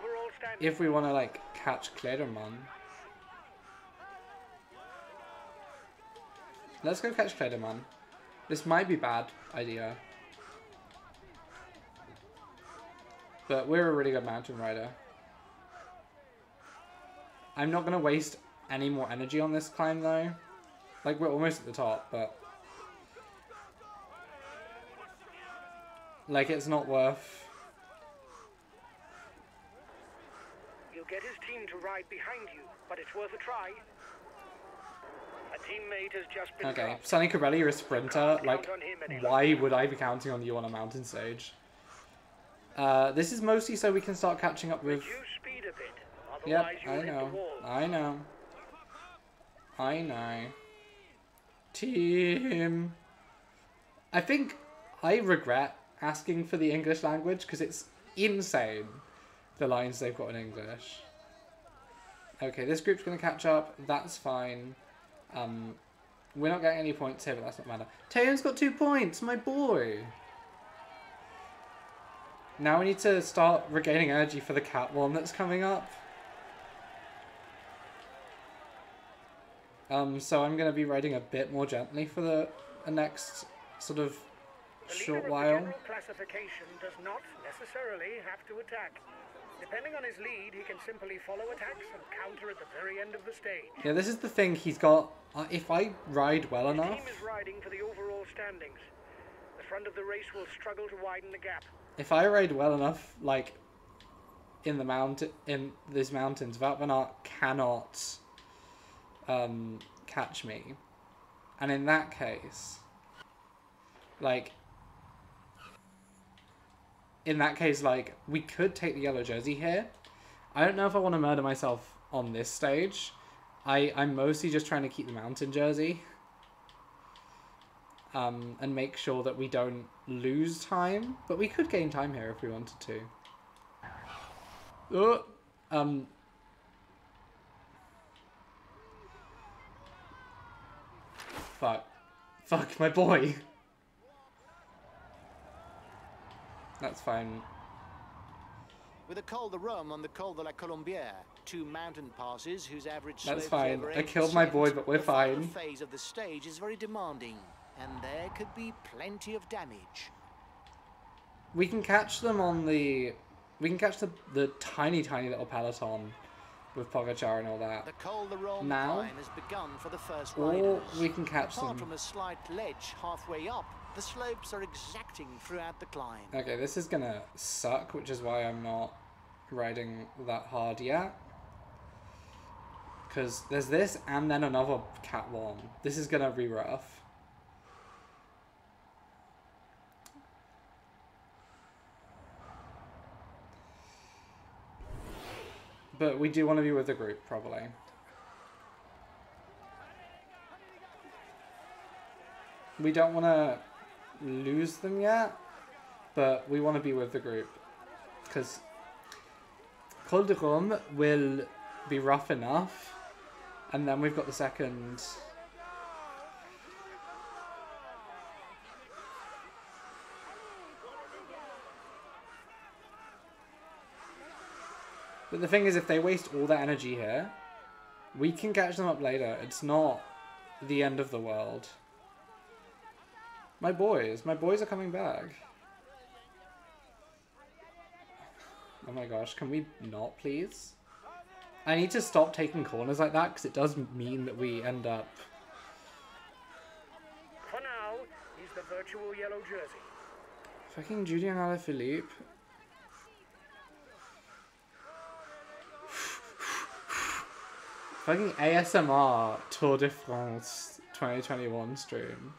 if we want to like catch Klederman. Let's go catch Klederman. This might be a bad idea. But we're a really good mountain rider. I'm not going to waste any more energy on this climb though. Like, we're almost at the top, but... like, it's not worth... You'll get his team to ride behind you, but it's worth a try. A teammate has just been Okay, dropped. Sonny Corelli, you're a sprinter. Like, Count on him any why would I be counting on you on a mountain stage? This is mostly so we can start catching up with... Reduce speed a bit, Yep, otherwise you'll I hit the know. wall. I know. I know. Team. I think I regret asking for the English language because it's insane, the lines they've got in English. Okay, this group's going to catch up. That's fine. We're not getting any points here, but that's not matter. Taeyeon's got 2 points, my boy. Now we need to start regaining energy for the cat one that's coming up. So I'm going to be riding a bit more gently for the next sort of short The while. general classification does not necessarily have to attack. Depending on his lead, he can simply follow attacks and counter at the very end of the stage. Yeah, this is the thing. He's got... if I ride well His enough... team is riding for the overall standings. The front of the race will struggle to widen the gap. If I ride well enough, like, in these mountains, Wout van Aert cannot catch me. And in that case, like, we could take the yellow jersey here. I don't know if I want to murder myself on this stage. I'm mostly just trying to keep the mountain jersey. And make sure that we don't lose time. But we could gain time here if we wanted to. Fuck, my boy. That's fine. With the Col de Rome and the Col de la Colombière, 2 mountain passes whose average That's slope is fine. over I killed my 8%, boy, but we're the final fine. phase of the stage is very demanding, and there could be plenty of damage. We can catch them on the... We can catch the tiny little peloton with Pogacar and all that. The Col de Rome Now? climb has begun for the first Or riders. we can catch Apart them. from a slight ledge halfway up, the slopes are exacting throughout the climb. Okay, this is gonna suck, which is why I'm not riding that hard yet. Because there's this and then another cat one. This is gonna be rough. But we do want to be with the group, probably. We don't want to lose them yet, but we want to be with the group. Because Col de Rome will be rough enough, and then we've got the second... But the thing is, if they waste all their energy here, we can catch them up later. It's not the end of the world. My boys are coming back. Oh my gosh, can we not, please? I need to stop taking corners like that, because it does mean that we end up... For now, he's the virtual yellow jersey. Fucking Julian Alaphilippe. Fucking ASMR Tour de France 2021 stream.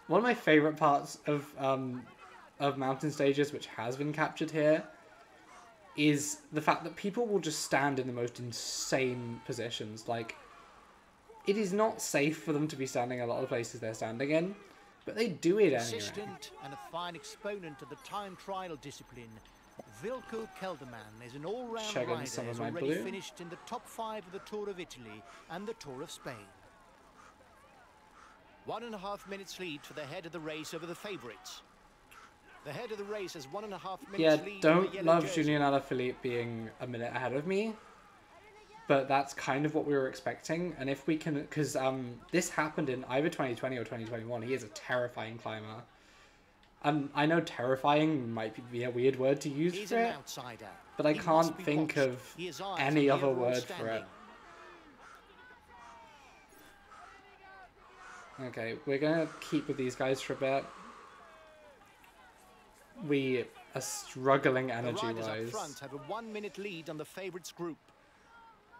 One of my favourite parts of mountain stages, which has been captured here, is the fact that people will just stand in the most insane positions. Like, it is not safe for them to be standing a lot of the places they're standing in, but they do it anyway. Consistent and a fine exponent of the time trial discipline, Wilco Kelderman is an all-round Checking rider some of who's my already blue. finished in the top 5 of the Tour of Italy and the Tour of Spain. 1.5 minutes lead for the head of the race over the favourites. The head of the race has 1.5 minutes Yeah, lead. on the don't yellow love jersey. Julian Alaphilippe being a minute ahead of me, but that's kind of what we were expecting. And if we can, because this happened in either 2020 or 2021, he is a terrifying climber. I know terrifying might be a weird word to use He's for an it, outsider. but I He must can't be think watched. of He has eyes any on the other overall word for it. standing. Okay, we're gonna keep with these guys for a bit. We are struggling The riders up energy-wise. front have a 1 minute lead on the favourites group.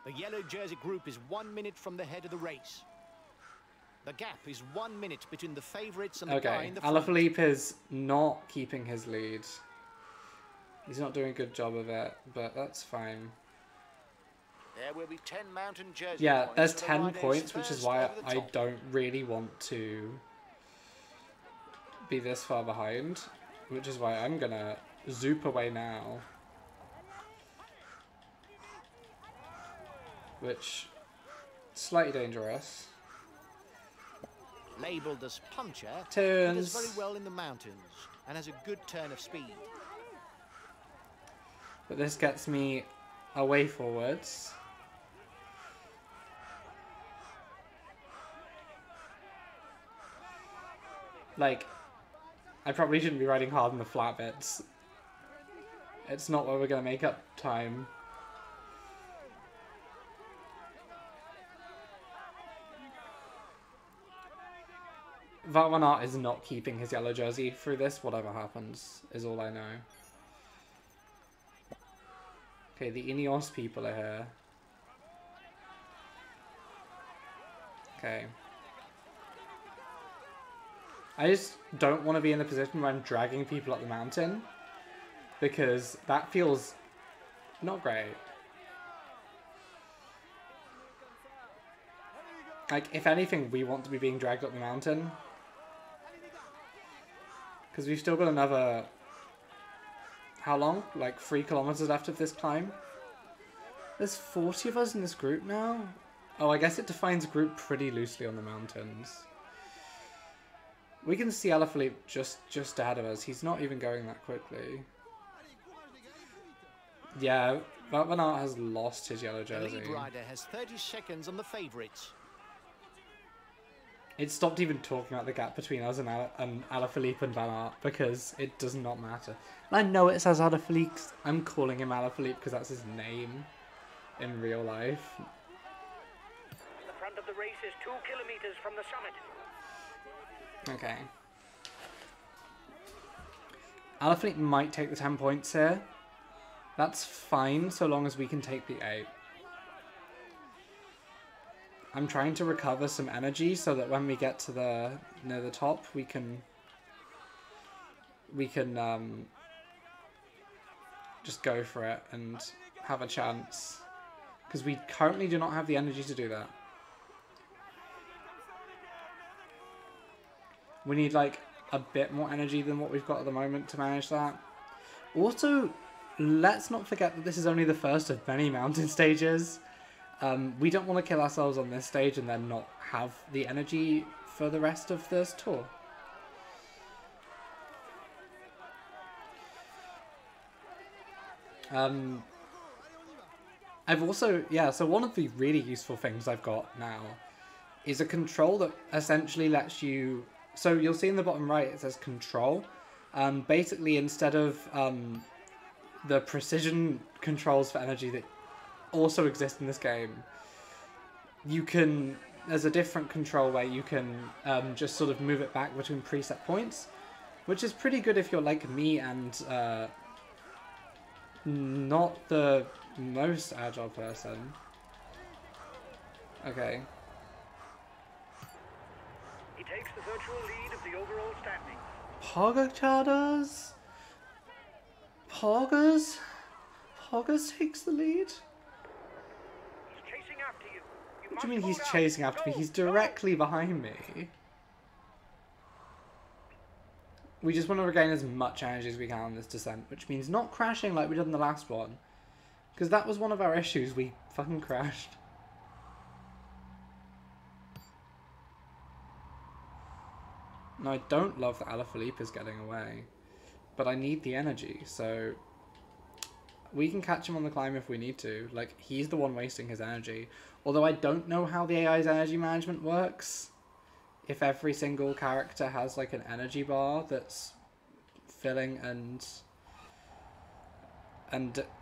The yellow jersey group is 1 minute from the head of the race. The gap is 1 minute between the favourites and the guy Okay, in the front. Alaphilippe is not keeping his lead. He's not doing a good job of it, but that's fine. There will be 10 mountain jersey Yeah, points there's for the 10 riders points, which is first why over the I top. don't really want to be this far behind, which is why I'm gonna zoop away now. Which, slightly dangerous. Labelled as puncher, he Turns. does very well in the mountains and has a good turn of speed. But this gets me away forwards. Like, I probably shouldn't be riding hard on the flat bits. It's not where we're going to make up time. Wout van Aert is not keeping his yellow jersey through this, whatever happens, is all I know. Okay, the Ineos people are here. Okay. I just don't want to be in a position where I'm dragging people up the mountain, because that feels not great. Like, if anything, we want to be being dragged up the mountain. Because we've still got another... How long? Like 3 kilometers left of this climb? There's 40 of us in this group now? Oh, I guess it defines group pretty loosely on the mountains. We can see Alaphilippe just ahead of us. He's not even going that quickly. Yeah, Wout van Aert has lost his yellow The jersey. lead rider has 30 seconds on the favourites. It stopped even talking about the gap between us and Alaphilippe and Van Aert because it does not matter. And I know it says Alaphilippe. I'm calling him Alaphilippe because that's his name in real life. The front of the race is 2 kilometers from the summit. Okay. Alaphilippe might take the 10 points here. That's fine so long as we can take the 8. I'm trying to recover some energy so that when we get to the near the top, we can just go for it and have a chance, because we currently do not have the energy to do that. We need like a bit more energy than what we've got at the moment to manage that. Also, let's not forget that this is only the first of many mountain stages. We don't want to kill ourselves on this stage and then not have the energy for the rest of this tour. I've also, yeah, so one of the really useful things I've got now is a control that essentially lets you, so you'll see in the bottom right it says control. Basically, instead of the precision controls for energy that also exist in this game, you can, there's a different control where you can just sort of move it back between preset points, which is pretty good if you're like me and not the most agile person. Okay. He takes the virtual lead of the overall standing. Pogačar's? Pogas takes the lead? He's chasing after you. What do you mean he's chasing after me? He's directly behind me. We just want to regain as much energy as we can on this descent, which means not crashing like we did in the last one. Because that was one of our issues, we fucking crashed. Now, I don't love that Alaphilippe is getting away, but I need the energy, so we can catch him on the climb if we need to. Like, he's the one wasting his energy. Although I don't know how the AI's energy management works. If every single character has like an energy bar that's filling and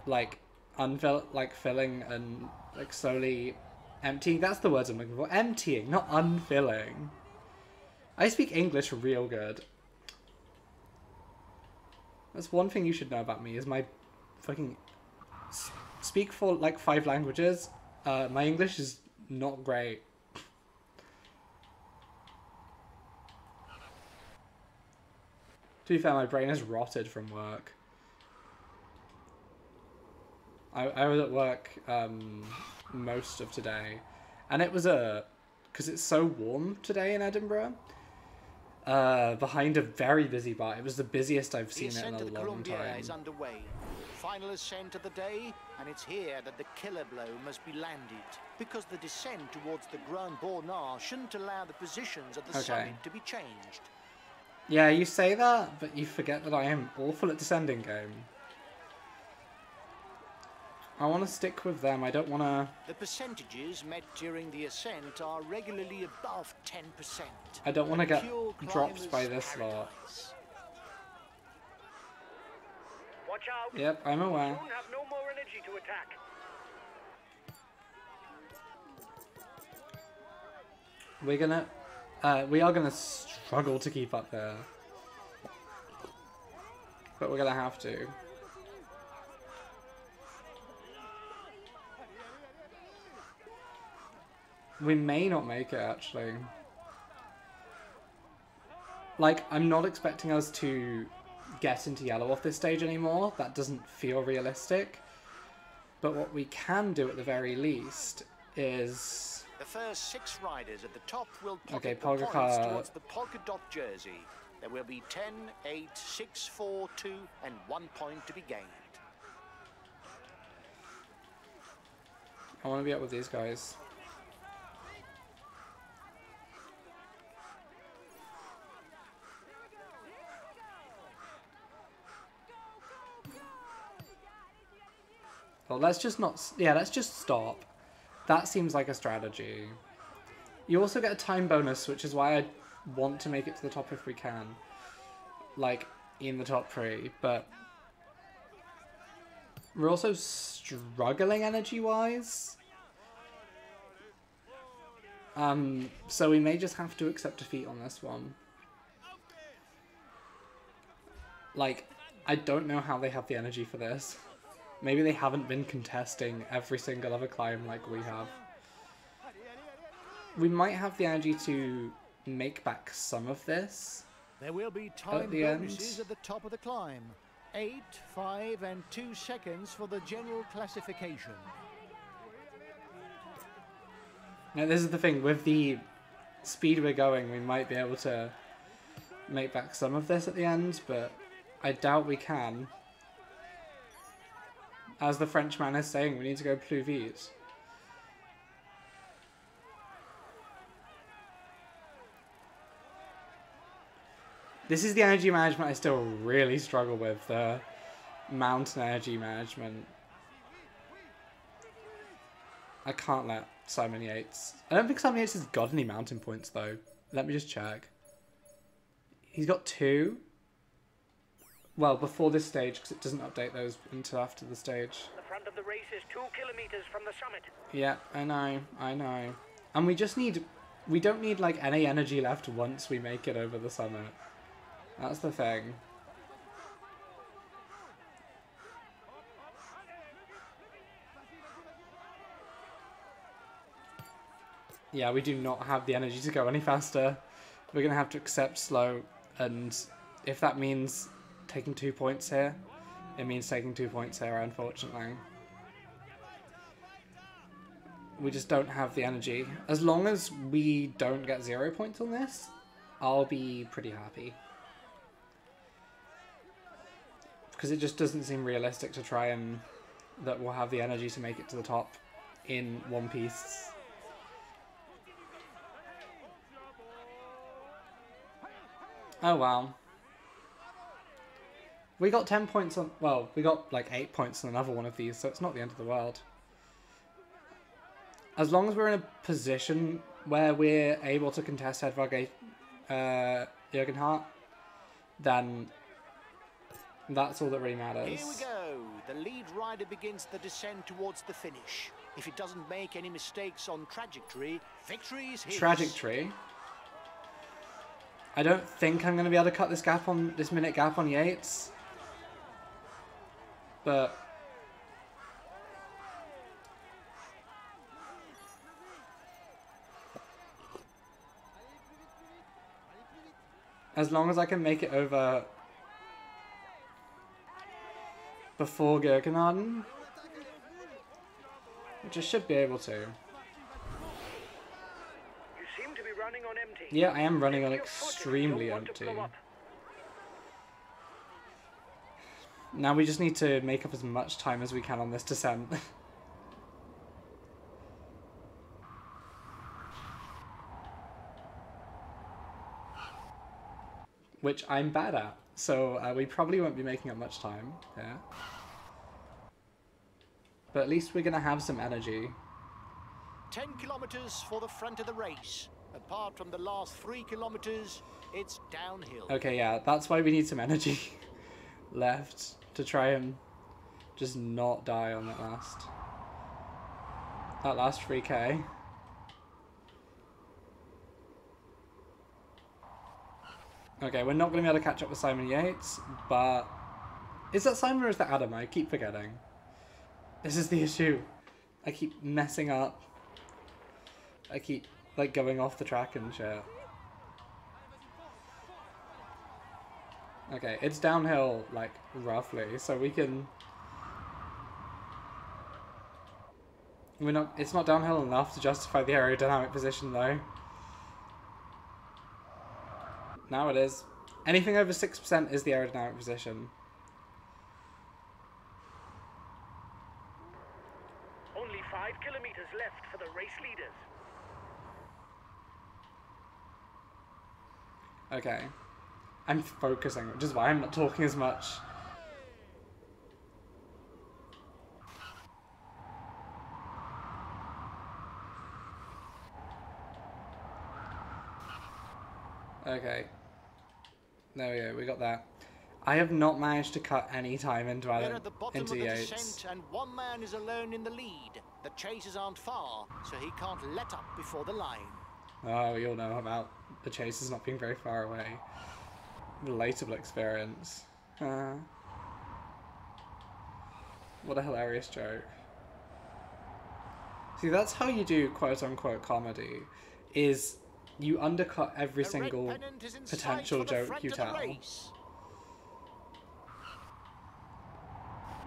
like filling and like slowly emptying. That's the words I'm looking for. Emptying, not unfilling. I speak English real good. That's one thing you should know about me, is my fucking speak for like 5 languages My English is not great. To be fair, my brain is rotted from work. I was at work most of today, and it was because it's so warm today in Edinburgh, behind a very busy bar. It was the busiest I've seen it in a long time. Is underway. Final ascent of the day, and it's here that the killer blow must be landed, because the descent towards the Grand Bornard shouldn't allow the positions of the summit to be changed. Yeah, you say that, but you forget that I am awful at descending game. I want to stick with them. I don't want to... The percentages met during the ascent are regularly above 10%. I don't want to get dropped by this lot. Watch out. Yep, I'm aware. Soon have no more energy to attack. We are gonna struggle to keep up there, but we're gonna have to. We may not make it, actually. Like, I'm not expecting us to get into yellow off this stage anymore. That doesn't feel realistic. But what we can do at the very least is... The first 6 riders at the top will pocket Okay, the points Pogacar... towards the polka dot jersey. There will be 10, 8, 6, 4, 2, and 1 point to be gained. I want to be up with these guys. Well, let's just not... Yeah, let's just stop. That seems like a strategy. You also get a time bonus, which is why I want to make it to the top if we can. Like, in the top 3, but... We're also struggling energy-wise. So we may just have to accept defeat on this one. Like, I don't know how they have the energy for this. Maybe they haven't been contesting every single other climb like we have. We might have the energy to make back some of this. There will be time bonuses at the top of the climb. 8, 5, and 2 seconds for the general classification. Now, this is the thing. With the speed we're going, we might be able to make back some of this at the end, but I doubt we can. As the Frenchman is saying, we need to go plus vite. This is the energy management I still really struggle with, the mountain energy management. I can't let Simon Yates... I don't think Simon Yates has got any mountain points, though. Let me just check. He's got 2. Well, before this stage, because it doesn't update those until after the stage. The front of the race is 2 kilometers from the summit. Yeah, I know. And we just need... We don't need, like, any energy left once we make it over the summit. That's the thing. Yeah, we do not have the energy to go any faster. We're going to have to accept slow, and if that means taking 2 points here, it means taking 2 points here, unfortunately. We just don't have the energy. As long as we don't get 0 points on this, I'll be pretty happy. Because it just doesn't seem realistic to try and that we'll have the energy to make it to the top in one piece. Oh wow. We got 10 points on... Well, we got like 8 points on another one of these, so it's not the end of the world. As long as we're in a position where we're able to contest Edvard Jürgen Hart, then that's all that really matters. Here we go. The lead rider begins the descent towards the finish. If it doesn't make any mistakes on trajectory, victory is his. Trajectory? I don't think I'm going to be able to cut this minute gap on Yates. But As long as I can make it over before Gurkenhaden, which I should be able to. You seem to be running on empty. Yeah, I am running on extremely empty. Now we just need to make up as much time as we can on this descent. Which I'm bad at, so we probably won't be making up much time, yeah. But at least we're gonna have some energy. 10 kilometers for the front of the race. Apart from the last 3 kilometers, it's downhill. Okay, yeah, that's why we need some energy left to try and just not die on that last 3K. Okay, we're not going to be able to catch up with Simon Yates, but... Is that Simon or is that Adam? I keep forgetting. This is the issue. I keep messing up. I keep, like, going off the track and shit. Okay, it's downhill, like, roughly, so we can... It's not downhill enough to justify the aerodynamic position, though. Now it is. Anything over 6% is the aerodynamic position. Only 5 kilometers left for the race leaders. Okay. I'm focusing, which is why I'm not talking as much. Okay. There we go, we got that. I have not managed to cut any time into We're at the bottom of the Yates. descent and one man is alone in the lead. The chasers aren't far, so he can't let up before the line. Oh, we all know about the chasers not being very far away. Relatable experience. What a hilarious joke. See, that's how you do quote-unquote comedy, is you undercut every single potential joke you tell.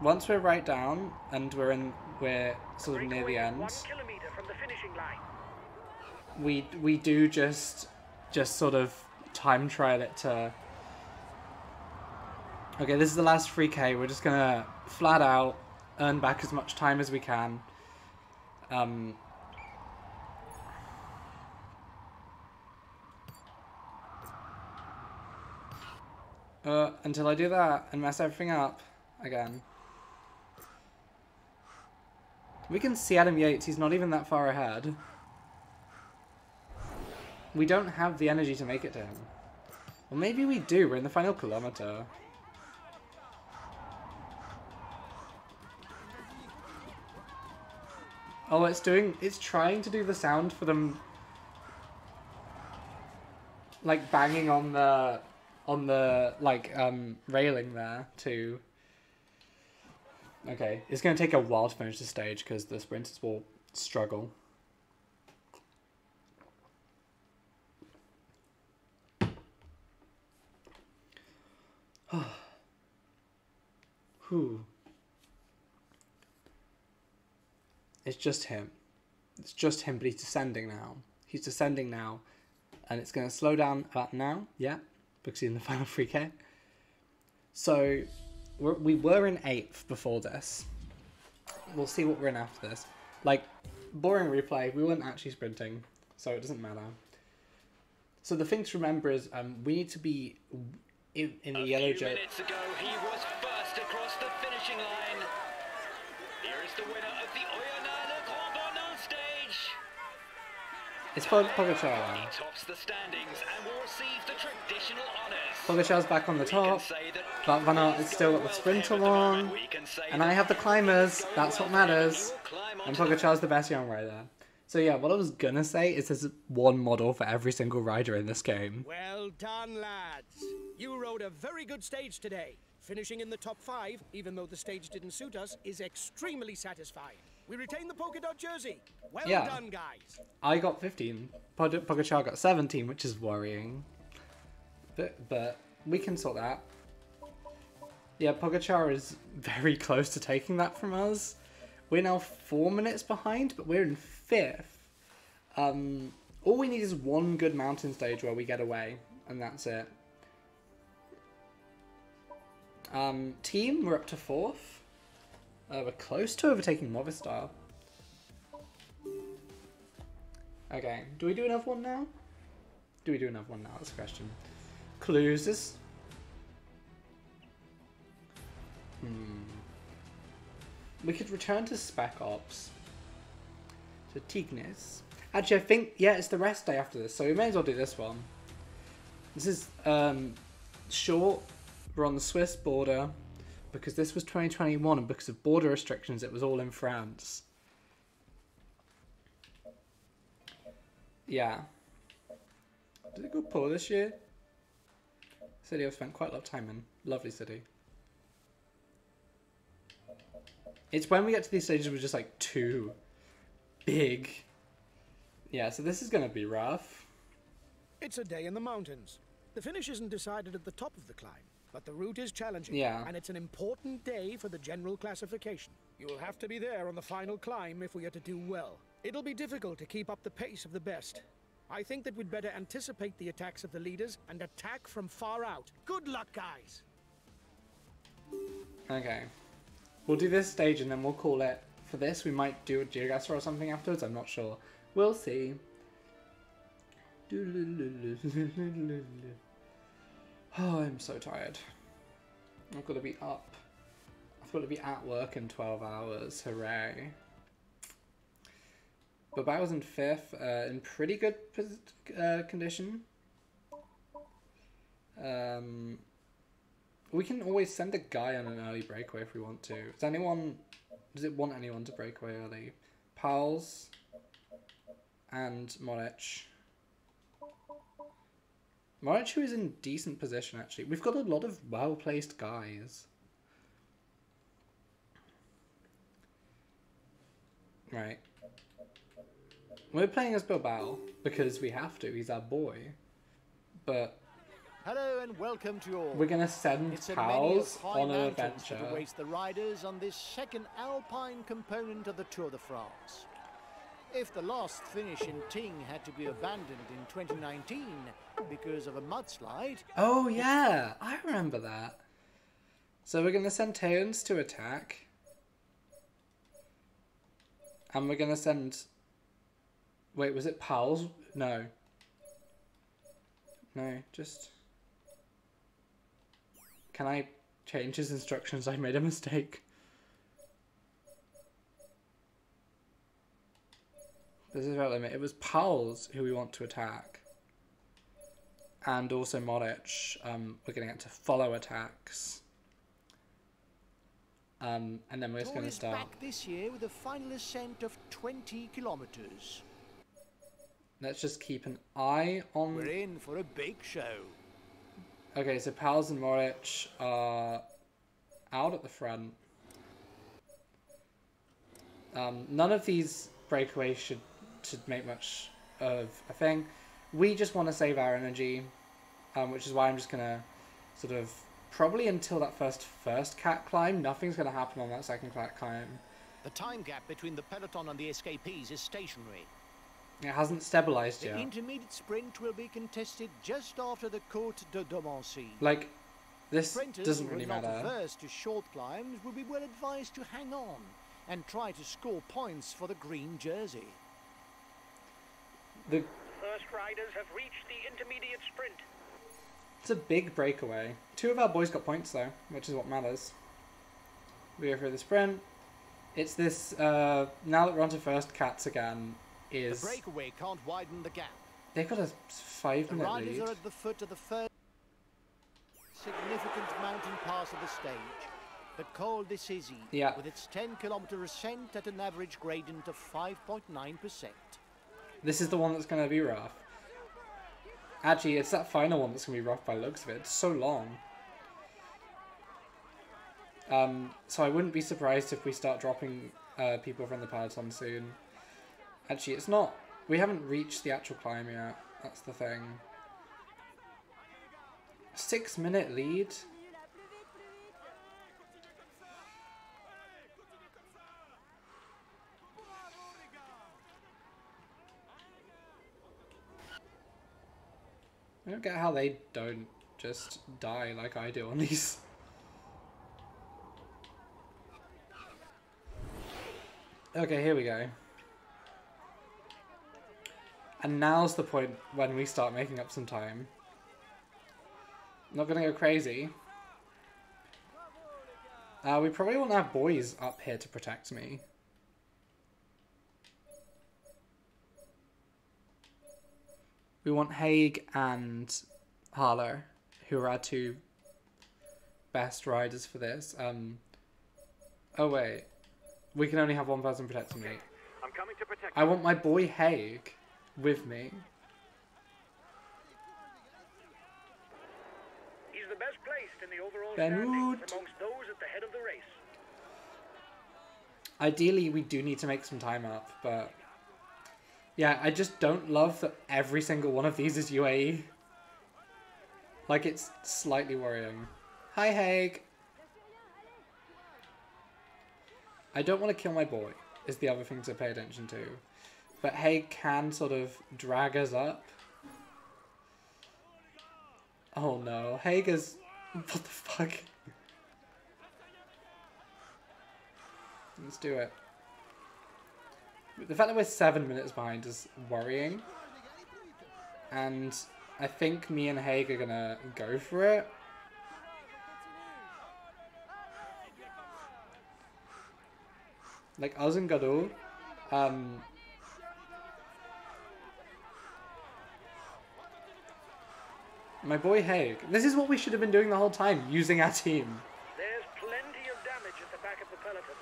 Once we're right down and we're sort of near the end, 1 kilometer from the finishing line. we do just sort of time trial it to... Okay, this is the last 3K. We're just gonna flat out earn back as much time as we can. Until I do that and mess everything up again. We can see Adam Yates, he's not even that far ahead. We don't have the energy to make it to him. Well, maybe we do, we're in the final kilometer. Oh, it's trying to do the sound for them, like, banging on the railing there, too. Okay, it's going to take a while to finish the stage, because the sprinters will struggle. Whew. It's just him. It's just him, but he's descending now. He's descending now. And it's going to slow down about now. Yeah, because he's in the final 3K. So, we were in 8th before this. We'll see what we're in after this. Like, boring replay, we weren't actually sprinting. So it doesn't matter. So the thing to remember is we need to be in the yellow jersey. A few minutes ago, he was first across the finishing line. Here is the winner of the Oyonnax Grand Bonnot stage. It's Pogačar. He tops the standings and will receive the traditional honours. Pogačar's back on the top, but Van Aert is still got the sprint along, and I have the climbers. That's what matters. And Pogačar's the best young rider. So yeah, what I was gonna say is there's one model for every single rider in this game. Well done, lads. You rode a very good stage today. Finishing in the top 5, even though the stage didn't suit us, is extremely satisfying. We retain the polka dot jersey. Well done, guys. I got 15. Pogačar got 17, which is worrying. but we can sort that. Yeah, Pogacar is very close to taking that from us. We're now 4 minutes behind, but we're in 5th. All we need is one good mountain stage where we get away, and that's it. Team, we're up to 4th. We're close to overtaking Movistar. Okay, do we do another one now? Do we do another one now? That's the question. Cluses. We could return to Spec Ops. To Tignes. Actually, I think, yeah, it's the rest day after this, so we may as well do this one. This is short. We're on the Swiss border. Because this was 2021, and because of border restrictions, it was all in France. Yeah. Did it go poor this year? City I've spent quite a lot of time in. Lovely city. It's when we get to these stages we're just like too big. Yeah, so this is going to be rough. It's a day in the mountains. The finish isn't decided at the top of the climb, but the route is challenging. Yeah. And it's an important day for the general classification. You'll have to be there on the final climb if we are to do well. It'll be difficult to keep up the pace of the best. I think that we'd better anticipate the attacks of the leaders and attack from far out. Good luck, guys! Okay. We'll do this stage and then we'll call it for this. We might do a Geogasser or something afterwards. I'm not sure. We'll see. Oh, I'm so tired. I've got to be up. I've got to be at work in 12 hours. Hooray. But I was in 5th, in pretty good condition. We can always send a guy on an early breakaway if we want to. Does it want anyone to break away early? Pals and Moric. Moric, who is in decent position, actually. We've got a lot of well-placed guys. Right. We're playing as Bilbao because we have to. He's our boy. But Hello and welcome to all. we're going to send It's Pals on an that adventure. awaits the riders on this second Alpine component of the Tour de France. If the last finish in Ting had to be abandoned in 2019 because of a mudslide... Oh, yeah. I remember that. So we're going to send Teons to attack. And we're going to send... Wait, was it Pals? No. No, just... Can I change his instructions? I made a mistake. This is about limit. It was Pals who we want to attack. And also Moric. We're going to get to follow attacks. And then we're just going to start. back this year with a final ascent of 20 kilometers. Let's just keep an eye on... We're in for a big show. Okay, so Pals and Moric are out at the front. None of these breakaways should make much of a thing. We just want to save our energy, which is why I'm just going to sort of... Probably until that first cat climb, nothing's going to happen on that second cat climb. The time gap between the peloton and the escapees is stationary. It hasn't stabilized The yet. intermediate sprint will be contested just after the Côte de Domancy. Like, this Sprinters doesn't who are really not matter. averse to short climbs will be well advised to hang on and try to score points for the green jersey. The First riders have reached the intermediate sprint. It's a big breakaway. 2 of our boys got points though, which is what matters. We go through the sprint. It's this, now that we're on to first cats again, is... The breakaway can't widen the gap. They've got a The 5-minute riders lead. are at the foot of the first significant mountain pass of the stage. The Col de Cézy, Yeah. with its 10-kilometer ascent at an average gradient of 5.9%. This is the one that's going to be rough. Actually, it's that final one that's going to be rough by the looks of it. It's so long. So I wouldn't be surprised if we start dropping people from the peloton soon. Actually, it's not... We haven't reached the actual climb yet. That's the thing. 6-minute lead. I don't get how they don't just die like I do on these. Okay, here we go. And now's the point when we start making up some time. Not gonna go crazy. We probably want to have boys up here to protect me. We want Haig and Harlow, who are our two best riders for this. Oh wait, we can only have one person protecting me. I'm coming to protect I want my boy Haig with me. He's the best placed in the overall Ben standings Wood. amongst those at the head of the race. Ideally, we do need to make some time up, but yeah, I just don't love that every single one of these is UAE. Like, it's slightly worrying. Hi, Haig. I don't want to kill my boy, is the other thing to pay attention to. But Haig can sort of drag us up. Oh no, Haig is... What the fuck? Let's do it. The fact that we're 7 minutes behind is worrying. And I think me and Haig are gonna go for it. Like, us and Gadot, my boy Haig. This is what we should have been doing the whole time, using our team. There's plenty of damage at the back of the peloton.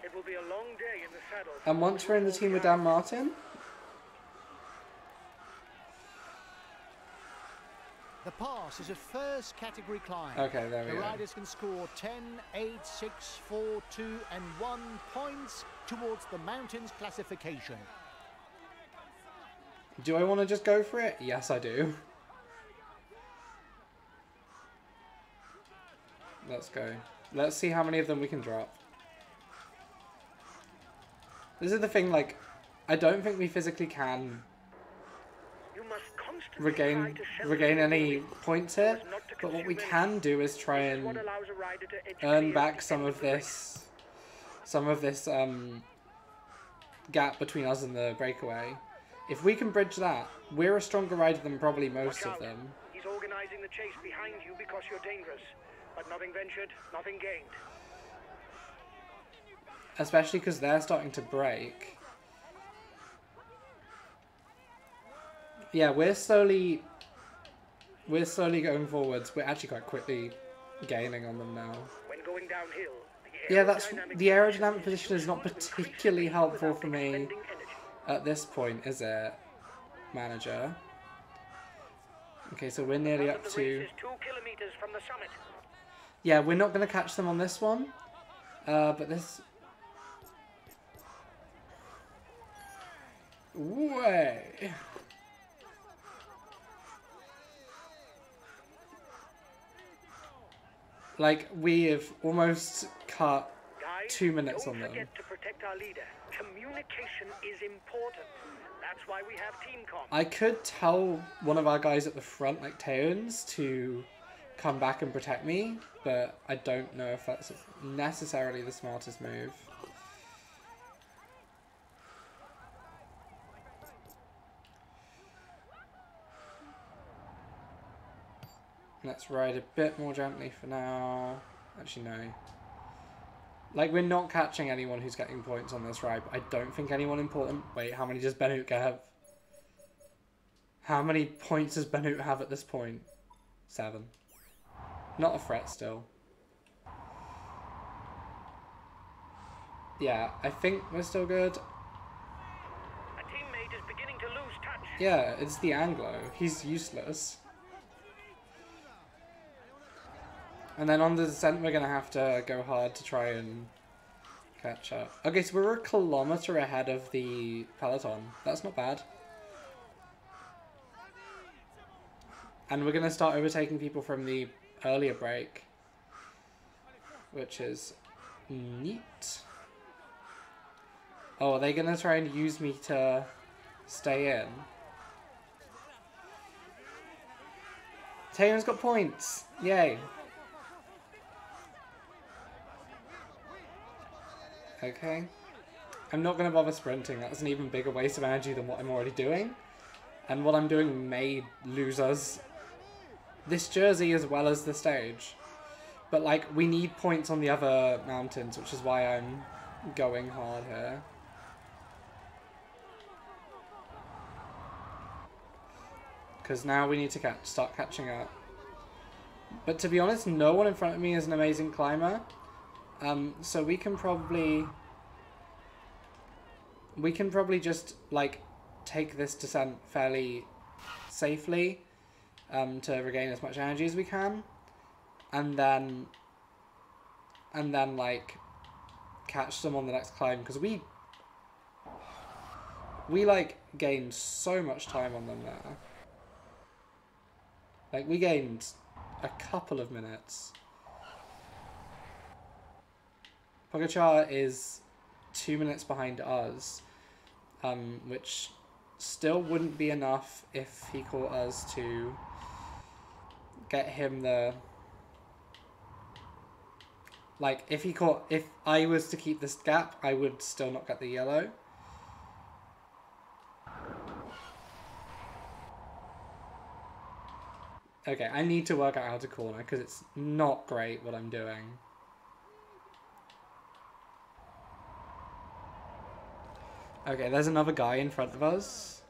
It will be a long day in the saddle. And once we're in the team with Dan Martin, The pass is a first category climb. okay, there we The go. riders can score 10, 8, 6, 4, 2 and 1 points towards the mountains classification. Do I want to just go for it? Yes, I do. Let's go. Let's see how many of them we can drop. This is the thing, like, I don't think we physically can You must constantly try regain to shelter regain your any body points so here, as not to but what we consume can do is try energy. This is what and allows a rider to edge earn clear back at the some end of the race. this gap between us and the breakaway. If we can bridge that, we're a stronger rider than probably most Watch of out. them. He's organizing the chase behind you because you're dangerous. But nothing ventured, nothing gained. Especially because they're starting to break. Yeah, we're slowly going forwards. We're actually quite quickly gaining on them now. When going downhill, the Yeah, that's aerodynamic the aerodynamic position is not particularly helpful without for me expending energy. at this point, is it, manager? Okay, so we're nearly Front up of the race to... is 2 kilometers from the summit. Yeah, we're not going to catch them on this one. But this... Way! Like, we have almost cut Guys, 2 minutes don't on them. forget to protect our leader. Communication is important. That's why we have team comm. I could tell one of our guys at the front, like Taeun's, to come back and protect me, but I don't know if that's necessarily the smartest move. Let's ride a bit more gently for now. Actually, no. Like, we're not catching anyone who's getting points on this ride, but I don't think anyone important... Wait, how many does Benut have? How many points does Benut have at this point? 7. Not a threat still. Yeah, I think we're still good. A teammate is beginning to lose touch. Yeah, it's the Anglo. He's useless. And then on the descent, we're going to have to go hard to try and catch up. Okay, so we're a kilometer ahead of the peloton. That's not bad. And we're going to start overtaking people from the earlier break, which is neat. Oh, are they going to try and use me to stay in? Taeyeon's got points! Yay! Okay. I'm not going to bother sprinting. That's an even bigger waste of energy than what I'm already doing. And what I'm doing may lose us this jersey as well as the stage. But, like, we need points on the other mountains, which is why I'm going hard here. Because now we need to start catching up. But to be honest, no one in front of me is an amazing climber. So we can probably just, like, take this descent fairly safely to regain as much energy as we can. And then like, catch them on the next climb. Because we like, gained so much time on them there. Like, we gained a couple of minutes. Pogacar is 2 minutes behind us, which still wouldn't be enough if he caught us to get him the... Like, if I was to keep this gap, I would still not get the yellow. Okay, I need to work out how to corner, because it's not great what I'm doing. Okay, there's another guy in front of us.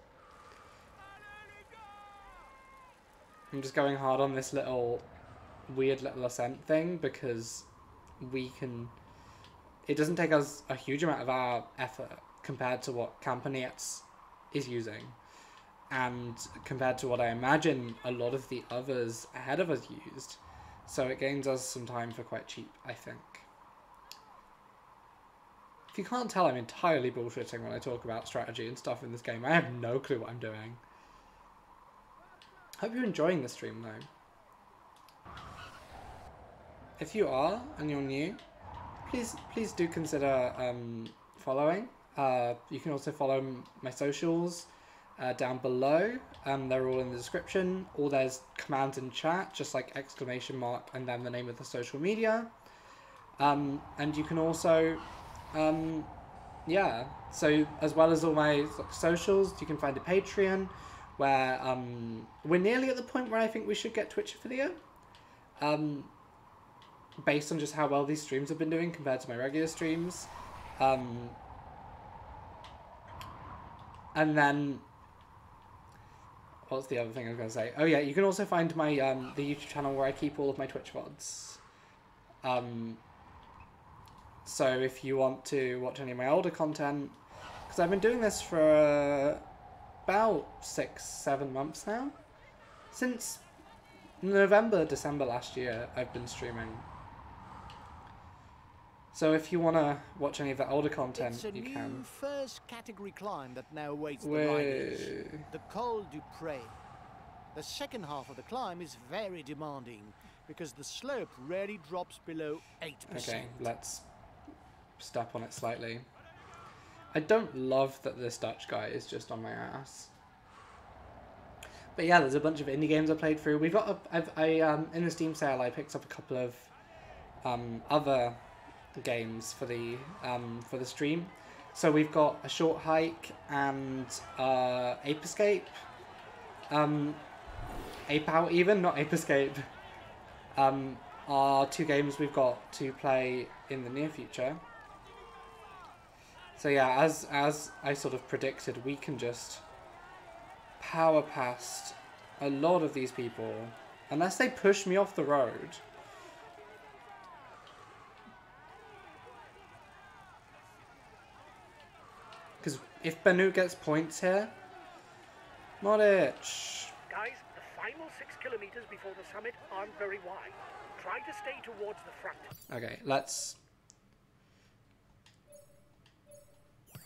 I'm just going hard on this weird little ascent thing, because we can... It doesn't take us a huge amount of our effort compared to what Campanietz is using. And compared to what I imagine a lot of the others ahead of us used. So it gains us some time for quite cheap, I think. If you can't tell, I'm entirely bullshitting when I talk about strategy and stuff in this game. I have no clue what I'm doing. Hope you're enjoying the stream, though. If you are, and you're new, please do consider following. You can also follow my socials down below. They're all in the description. Or there's commands in chat, just like exclamation mark and then the name of the social media. And you can also... yeah, so as well as all my socials, you can find a Patreon where we're nearly at the point where I think we should get Twitch affiliate, based on just how well these streams have been doing compared to my regular streams. And then what's the other thing I was going to say? Oh yeah, you can also find my the YouTube channel where I keep all of my Twitch VODs. So if you want to watch any of my older content, because I've been doing this for about 6-7 months now. Since November, December last year, I've been streaming. So if you want to watch any of the older content, you can. It's a new first category climb that now awaits the riders. The Col du Pré. The second half of the climb is very demanding, because the slope rarely drops below 8%. Okay, let's step on it slightly. I don't love that this Dutch guy is just on my ass. But yeah, there's a bunch of indie games I played through. We've got in the Steam sale I picked up a couple of other games for the stream. So we've got A Short Hike and Ape Escape. Ape Out even, not Ape Escape. Are two games we've got to play in the near future. So yeah, as I sort of predicted, we can just power past a lot of these people, unless they push me off the road. Because if Benoot gets points here, Modric. Guys, the final 6 kilometers before the summit aren't very wide. Try to stay towards the front. Okay, let's...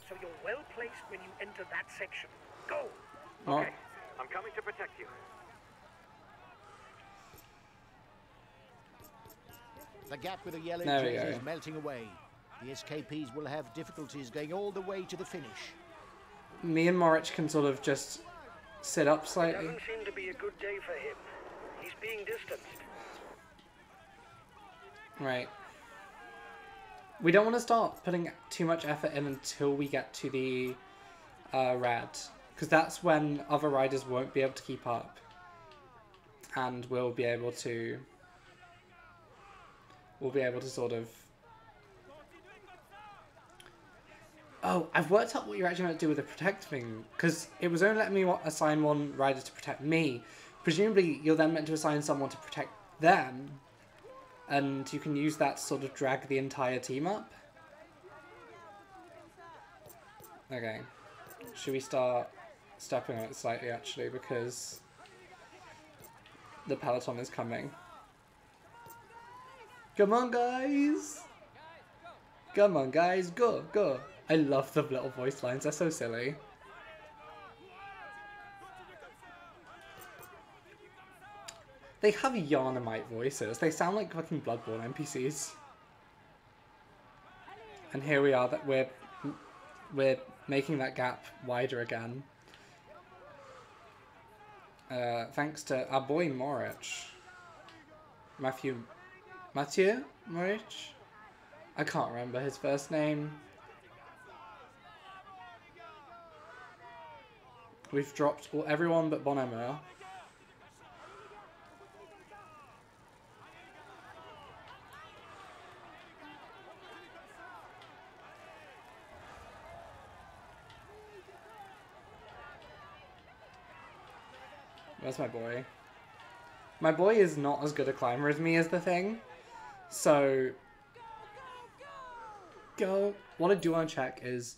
So you're well placed when you enter that section. Go! Not... Okay, I'm coming to protect you. The gap with the yellow There we jersey go. is melting away. The SKPs will have difficulties going all the way to the finish. Me and Moritz can sort of just sit up slightly. Doesn't seem to be a good day for him. He's being distanced. Right. We don't want to start putting too much effort in until we get to the red. Because that's when other riders won't be able to keep up. And we'll be able to sort of... Oh, I've worked out what you're actually going to do with the protect thing. Because it was only letting me assign one rider to protect me. Presumably, you're then meant to assign someone to protect them. And you can use that to sort of drag the entire team up. Okay. Should we start stepping on it slightly, actually, because the peloton is coming. Come on, guys! Come on, guys, go, go! I love the little voice lines, they're so silly. They have Yarnamite voices. They sound like fucking Bloodborne NPCs. And here we are, that we're making that gap wider again. Thanks to our boy Moritz. Mathieu Moritz? I can't remember his first name. We've dropped everyone but Bonhommer. Where's my boy? My boy is not as good a climber as me, is the thing. So, go. What I do want to check is,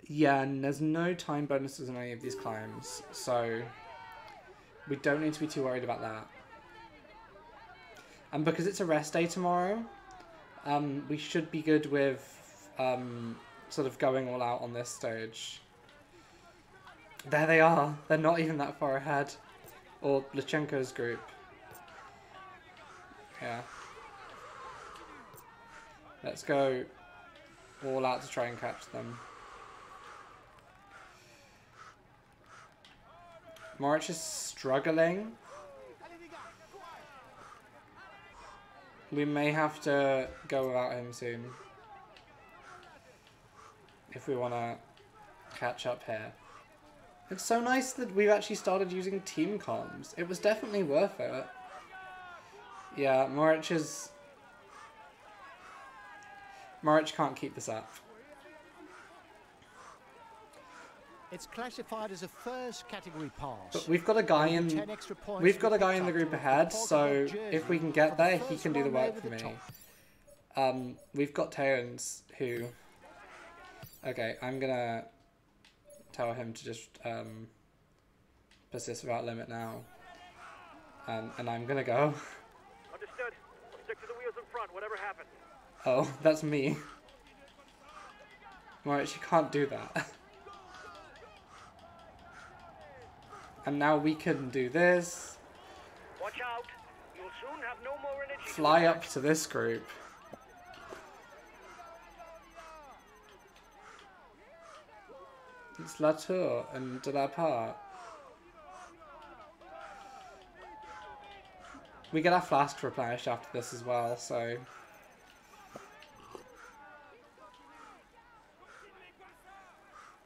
yeah, and there's no time bonuses in any of these climbs, so we don't need to be too worried about that. And because it's a rest day tomorrow, we should be good with sort of going all out on this stage. There they are. They're not even that far ahead. Or Lutsenko's group. Yeah. Let's go all out to try and catch them. Moritz is struggling. We may have to go without him soon. If we want to catch up here. It's so nice that we've actually started using team comms. It was definitely worth it. Yeah, Moritz can't keep this up. It's classified as a first category pass. But we've got a guy in. We've got a guy in the group ahead, so if we can get there, he can do the work for me. We've got Terrence who. Okay, I'm gonna tell him to just persist without limit now, and I'm gonna go. Understood. Stick to the wheels in front, whatever happens. Oh, that's me. Moritz, you can't do that. And now we can do this. Watch out. You'll soon have no more energy. Fly up to this group. It's Latour and De La Part. We get our flask replenished after this as well, so...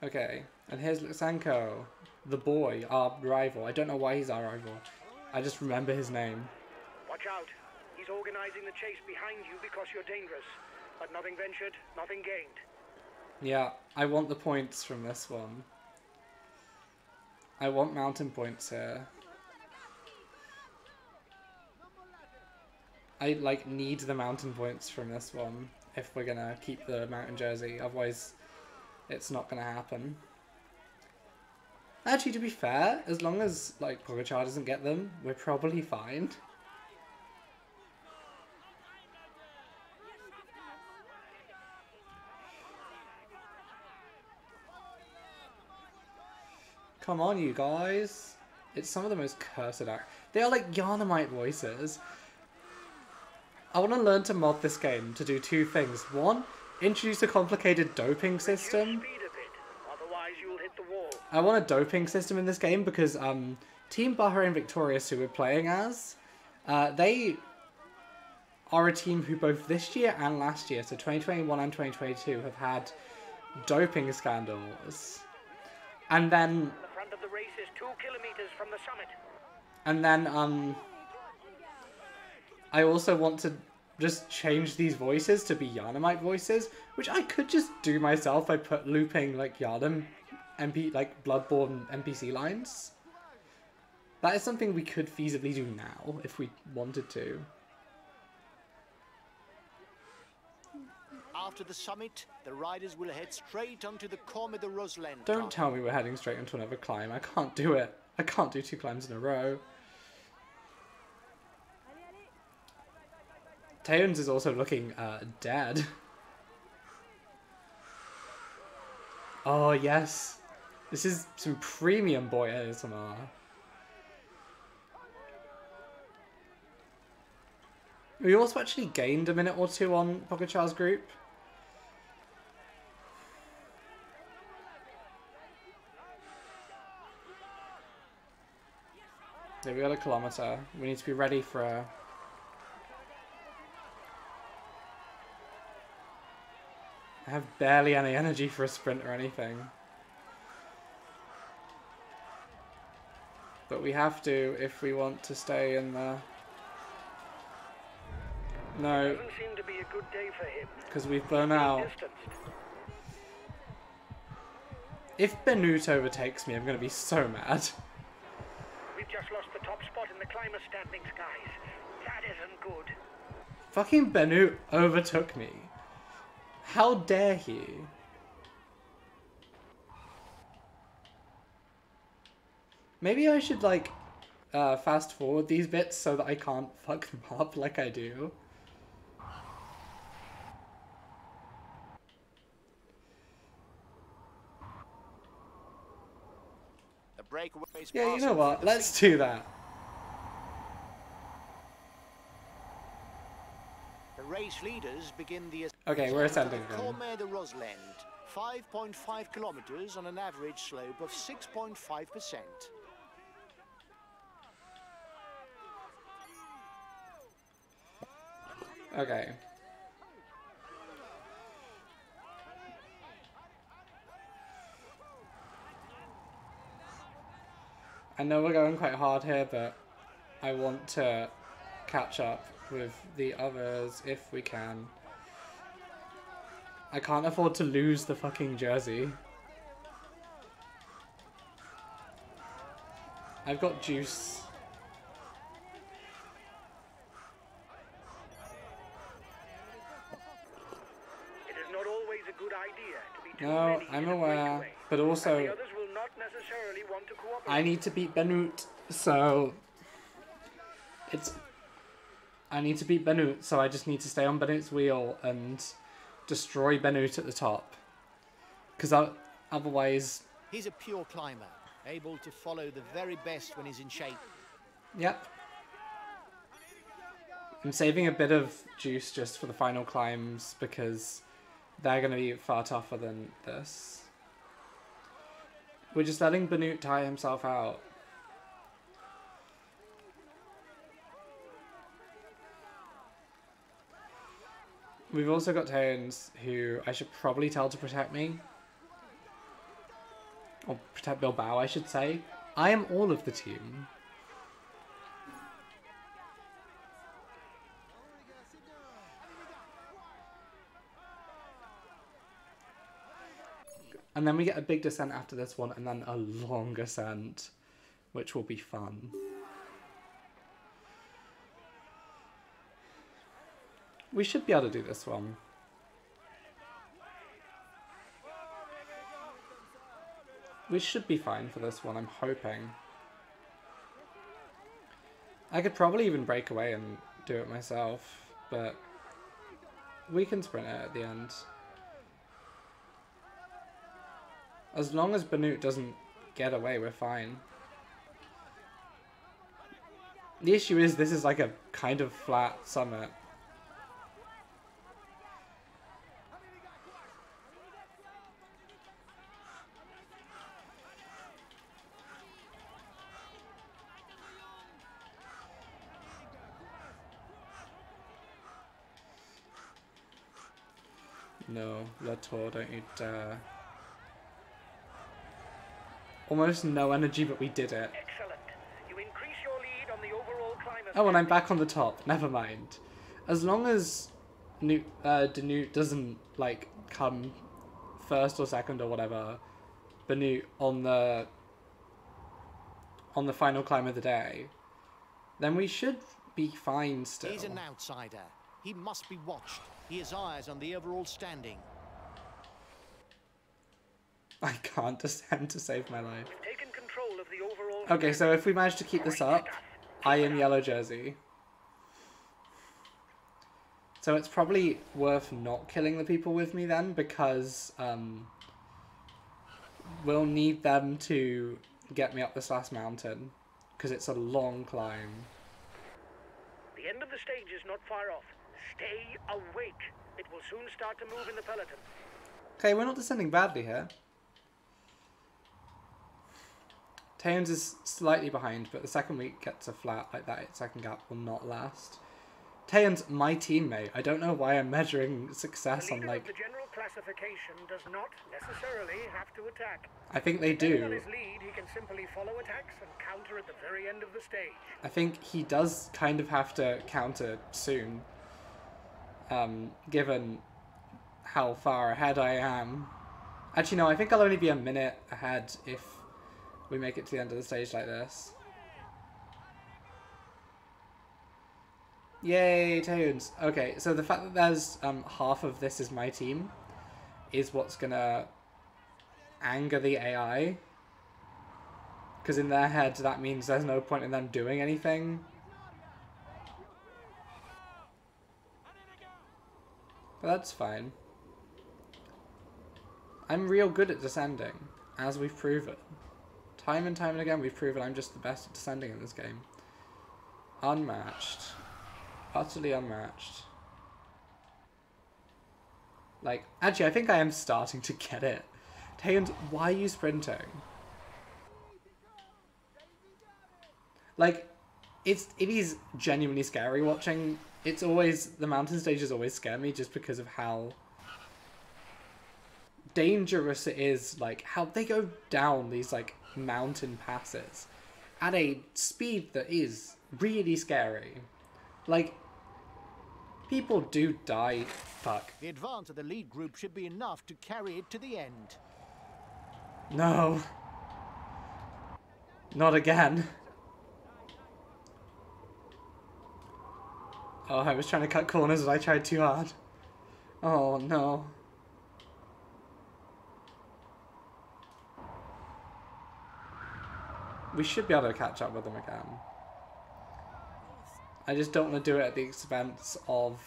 Okay, and here's Lutsenko, the boy, our rival. I don't know why he's our rival. I just remember his name. Watch out. He's organizing the chase behind you because you're dangerous. But nothing ventured, nothing gained. Yeah, I want the points from this one. I want mountain points here. I, like, need the mountain points from this one if we're gonna keep the mountain jersey. Otherwise, it's not gonna happen. Actually, to be fair, as long as, like, Pogacar doesn't get them, we're probably fine. Come on, you guys. It's some of the most cursed act. They are like Yarnamite voices. I want to learn to mod this game to do two things. One, introduce a complicated doping system. Speed a bit, otherwise you'll hit the wall. I want a doping system in this game because Team Bahrain Victorious, who we're playing as, they are a team who both this year and last year, so 2021 and 2022, have had doping scandals. And then... The front of the race is 2 kilometers from the summit. And then, I also want to just change these voices to be Yharnamite voices, which I could just do myself by looping, like, Yharnam Bloodborne NPC lines. That is something we could feasibly do now, if we wanted to. After the summit, the riders will head straight onto the Corme de Roselaine. Don't tell me we're heading straight into another climb. I can't do it. I can't do 2 climbs in a row. Taeons is also looking dead. Oh yes, this is some premium boy ASMR. We also actually gained a minute or two on Pogacar's group. Okay, we got a kilometer. We need to be ready for a... I have barely any energy for a sprint or anything. But we have to if we want to stay in the... No. Doesn't seem to be a good day for him. Because we've blown out. If Benoot overtakes me, I'm going to be so mad. We've just lost the top spot in the climber standings, guys. That isn't good. Fucking Benoot overtook me. How dare he? Maybe I should, like, fast forward these bits so that I can't fuck them up like I do. The breakaways Yeah, you know passing what? through the Let's do that. The race leaders begin the Okay, we're ascending again. Corme de Roselaine, 5.5 kilometers on an average slope of 6.5%. Okay. I know we're going quite hard here, but I want to catch up with the others if we can. I can't afford to lose the fucking jersey. I've got juice. It is not always a good idea to be too No, many I'm in a aware, breakaway, but and also the others will not necessarily want to cooperate. I need to beat Benoot, so I need to beat Benoot, so I just need to stay on Benoot's wheel and destroy Benoot at the top. Because otherwise... He's a pure climber, able to follow the very best when he's in shape. Yep. I'm saving a bit of juice just for the final climbs because they're going to be far tougher than this. We're just letting Benoot tire himself out. We've also got Taeons, who I should probably tell to protect me. Or protect Bilbao, I should say. I am all of the team. And then we get a big descent after this one, and then a long ascent, which will be fun. We should be able to do this one. We should be fine for this one, I'm hoping. I could probably even break away and do it myself, but we can sprint it at the end. As long as Benoot doesn't get away, we're fine. The issue is this is like a kind of flat summit. No, Latour, don't you dare. Almost no energy, but we did it. Excellent. You increase your lead on the overall climber. Oh, and I'm back on the top. Never mind. As long as Danute doesn't, like, come first or second or whatever, Banute on the final climb of the day, then we should be fine still. He's an outsider. He must be watched. He has eyes on the overall standing. I can't descend to save my life. Taken control of the overall. Okay, so if we manage to keep this up, I am yellow jersey. So it's probably worth not killing the people with me then, because we'll need them to get me up this last mountain, because it's a long climb. The end of the stage is not far off. Stay awake. It will soon start to move in the peloton. Okay, we're not descending badly here. Taons is slightly behind, but the second we get to flat like that, 8-second gap will not last. Taon's my teammate. I don't know why I'm measuring success The on, leader like... of the general classification does not necessarily have to attack. I think they Depending on do. his lead, he can simply follow attacks and counter at the very end of the stage. I think he does kind of have to counter soon. Given how far ahead I am. Actually, no, I think I'll only be a minute ahead if we make it to the end of the stage like this. Yay, Taons. Okay, so the fact that there's half of this is my team is what's gonna anger the AI. Because in their head, that means there's no point in them doing anything. But that's fine. I'm real good at descending, as we've proven. Time and time and again, we've proven I'm just the best at descending in this game. Unmatched. Utterly unmatched. Like, actually, I think I am starting to get it. Taons, why are you sprinting? Like, it is genuinely scary watching. It's always, the mountain stages always scare me just because of how dangerous it is, like, how they go down these, like, mountain passes at a speed that is really scary. Like, people do die. Fuck. The advance of the lead group should be enough to carry it to the end. No. Not again. Oh, I was trying to cut corners and I tried too hard. Oh, no. We should be able to catch up with them again. I just don't want to do it at the expense of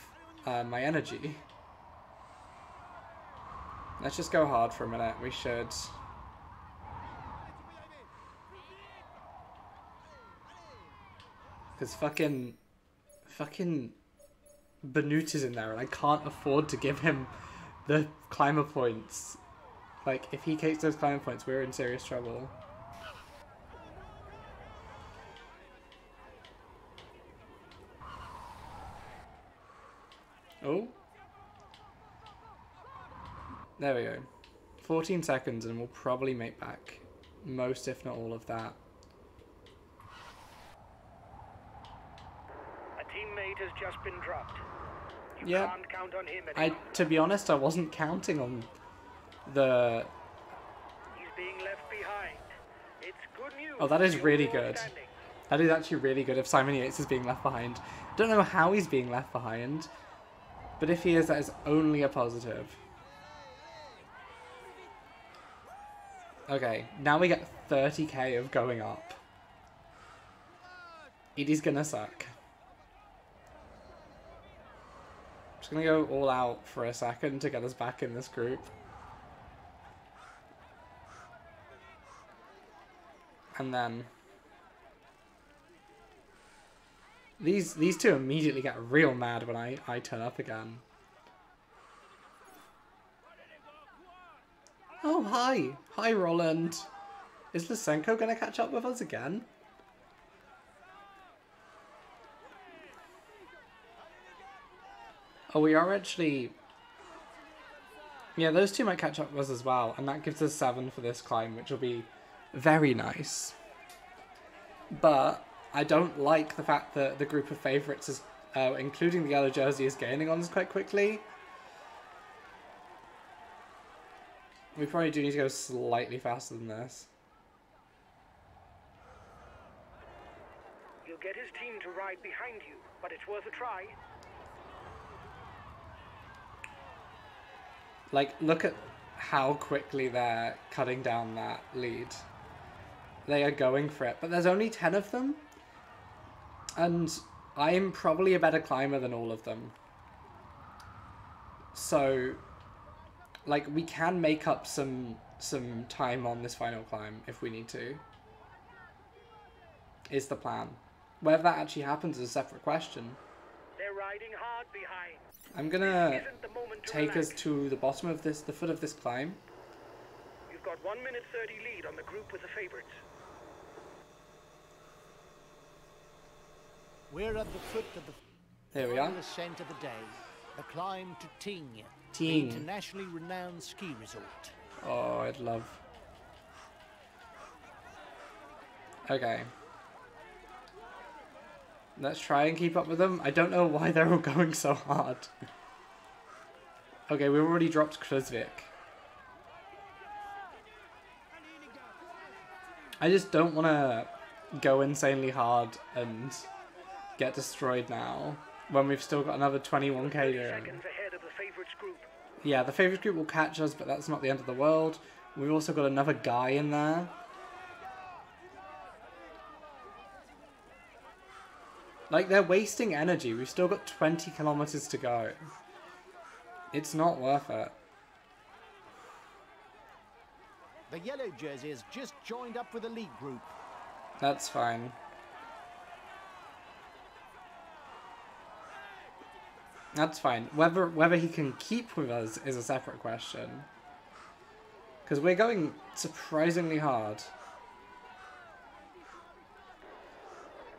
my energy. Let's just go hard for a minute. We should. Because fucking Banute is in there and I can't afford to give him the climber points. Like, if he takes those climber points, we're in serious trouble. Oh. There we go. 14 seconds and we'll probably make back most, if not all of that. A teammate has just been dropped. You Yeah. can't count on him anymore. To be honest, I wasn't counting on the... He's being left behind. It's good news. Oh, that is for the really overall good. standing. That is actually really good if Simon Yates is being left behind. Don't know how he's being left behind, but if he is, that is only a positive. Okay, now we get 30k of going up. It is gonna suck. Just gonna go all out for a second to get us back in this group. And then these two immediately get real mad when I turn up again. Oh, hi. Hi, Roland. Is Lysenko going to catch up with us again? Oh, we are actually... Yeah, those two might catch up with us as well, and that gives us 7 for this climb, which will be very nice. But I don't like the fact that the group of favourites, is, including the yellow jersey, is gaining on us quite quickly. We probably do need to go slightly faster than this. You'll get his team to ride behind you, but it's worth a try. Like, look at how quickly they're cutting down that lead. They are going for it, but there's only 10 of them. And I'm probably a better climber than all of them. So, like, we can make up some time on this final climb if we need to. Is the plan. Whether that actually happens is a separate question. They're riding hard behind. I'm gonna Isn't the moment to take us relax. to the bottom of this, the foot of this climb. You've got 1 minute 30 lead on the group with the favorites. We're at the foot of the Here we are. final ascent of the day, the climb to Ting, the Ting. internationally renowned ski resort. Oh, I'd love. Okay. Let's try and keep up with them. I don't know why they're all going so hard. Okay, we already dropped Kruzvik. I just don't want to go insanely hard and get destroyed now when we've still got another 21k 30 to go. seconds ahead of the favorites group. Yeah, the favourite group will catch us, but that's not the end of the world. We've also got another guy in there. Like, they're wasting energy. We've still got 20 kilometers to go. It's not worth it. The yellow jersey has just joined up with the lead group. That's fine. That's fine. Whether he can keep with us is a separate question. Because we're going surprisingly hard.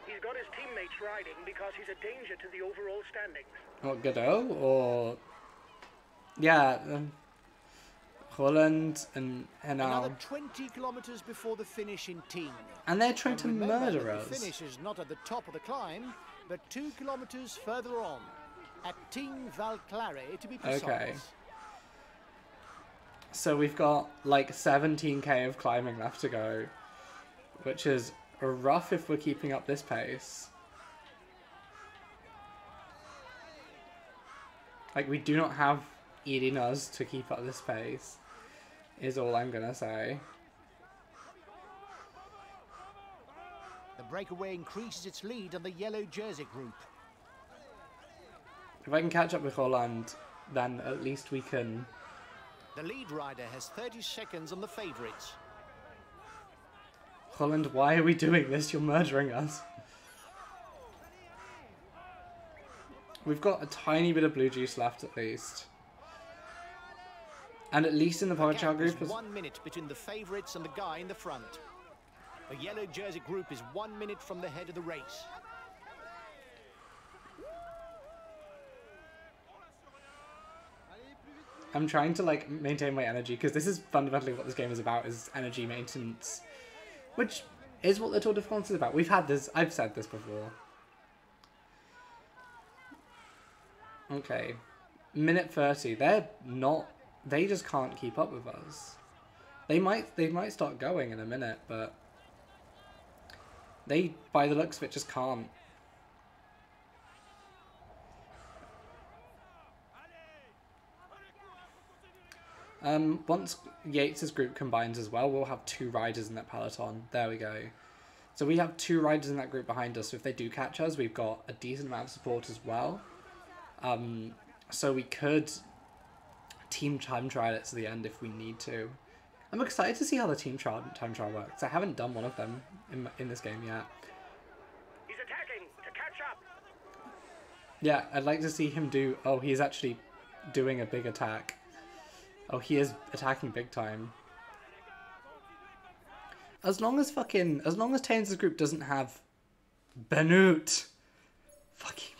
He's got his teammates riding because he's a danger to the overall standings. What, Godot? Or... Yeah, Holland and Another now... 20 kilometers before the finish in Ting. And they're trying And to remember murder that us. The finish is not at the top of the climb, but 2 kilometers further on, at Ting Val Claret to be precise. Okay. So we've got like 17k of climbing left to go, which is rough if we're keeping up this pace. Like, we do not have Irinas to keep up this pace, is all I'm gonna say. The breakaway increases its lead on the yellow jersey group. If I can catch up with Holland, then at least we can... The lead rider has 30 seconds on the favourites. Holland, why are we doing this? You're murdering us. We've got a tiny bit of blue juice left at least. And at least in the The Pogacar gap is group... 1 minute between the favourites and the guy in the front. The yellow jersey group is 1 minute from the head of the race. I'm trying to like maintain my energy because this is fundamentally what this game is about, is energy maintenance, which is what the Tour de France is about. We've had this, I've said this before. Okay, minute 30. They just can't keep up with us. They might start going in a minute, but they, by the looks of it, just can't. Once Yates' group combines as well, we'll have 2 riders in that peloton. There we go. So we have 2 riders in that group behind us. So if they do catch us, we've got a decent amount of support as well. So we could team time trial it to the end if we need to. I'm excited to see how the team time trial works. I haven't done one of them in this game yet. He's attacking to catch up. Yeah, I'd like to see him do... Oh, he's actually doing a big attack. Oh, he is attacking big time. As long as Taines' group doesn't have Benoot. Fucking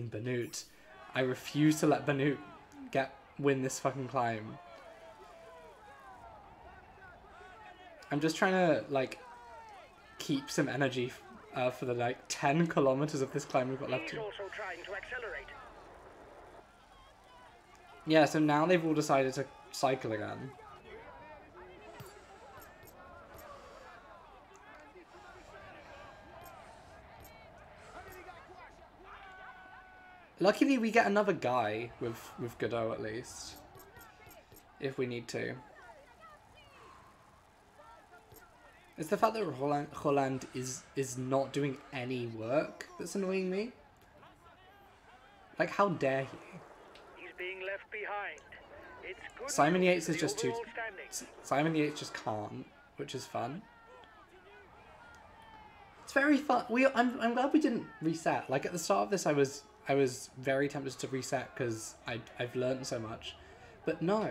Benoot. I refuse to let Benoot get win this fucking climb. I'm just trying to, like, keep some energy for the, like, 10 kilometers of this climb we've got left He's to. also trying to accelerate. Yeah, so now they've all decided to cycle again. Luckily, we get another guy with Godot, at least. If we need to. It's the fact that Holland is not doing any work that's annoying me. Like, how dare he? He's being left behind. It's good Simon news Yates for is the just too... overall standings. Simon Yates just can't, which is fun. It's very fun. I'm glad we didn't reset. Like, at the start of this, I was very tempted to reset because I've learned so much. But no.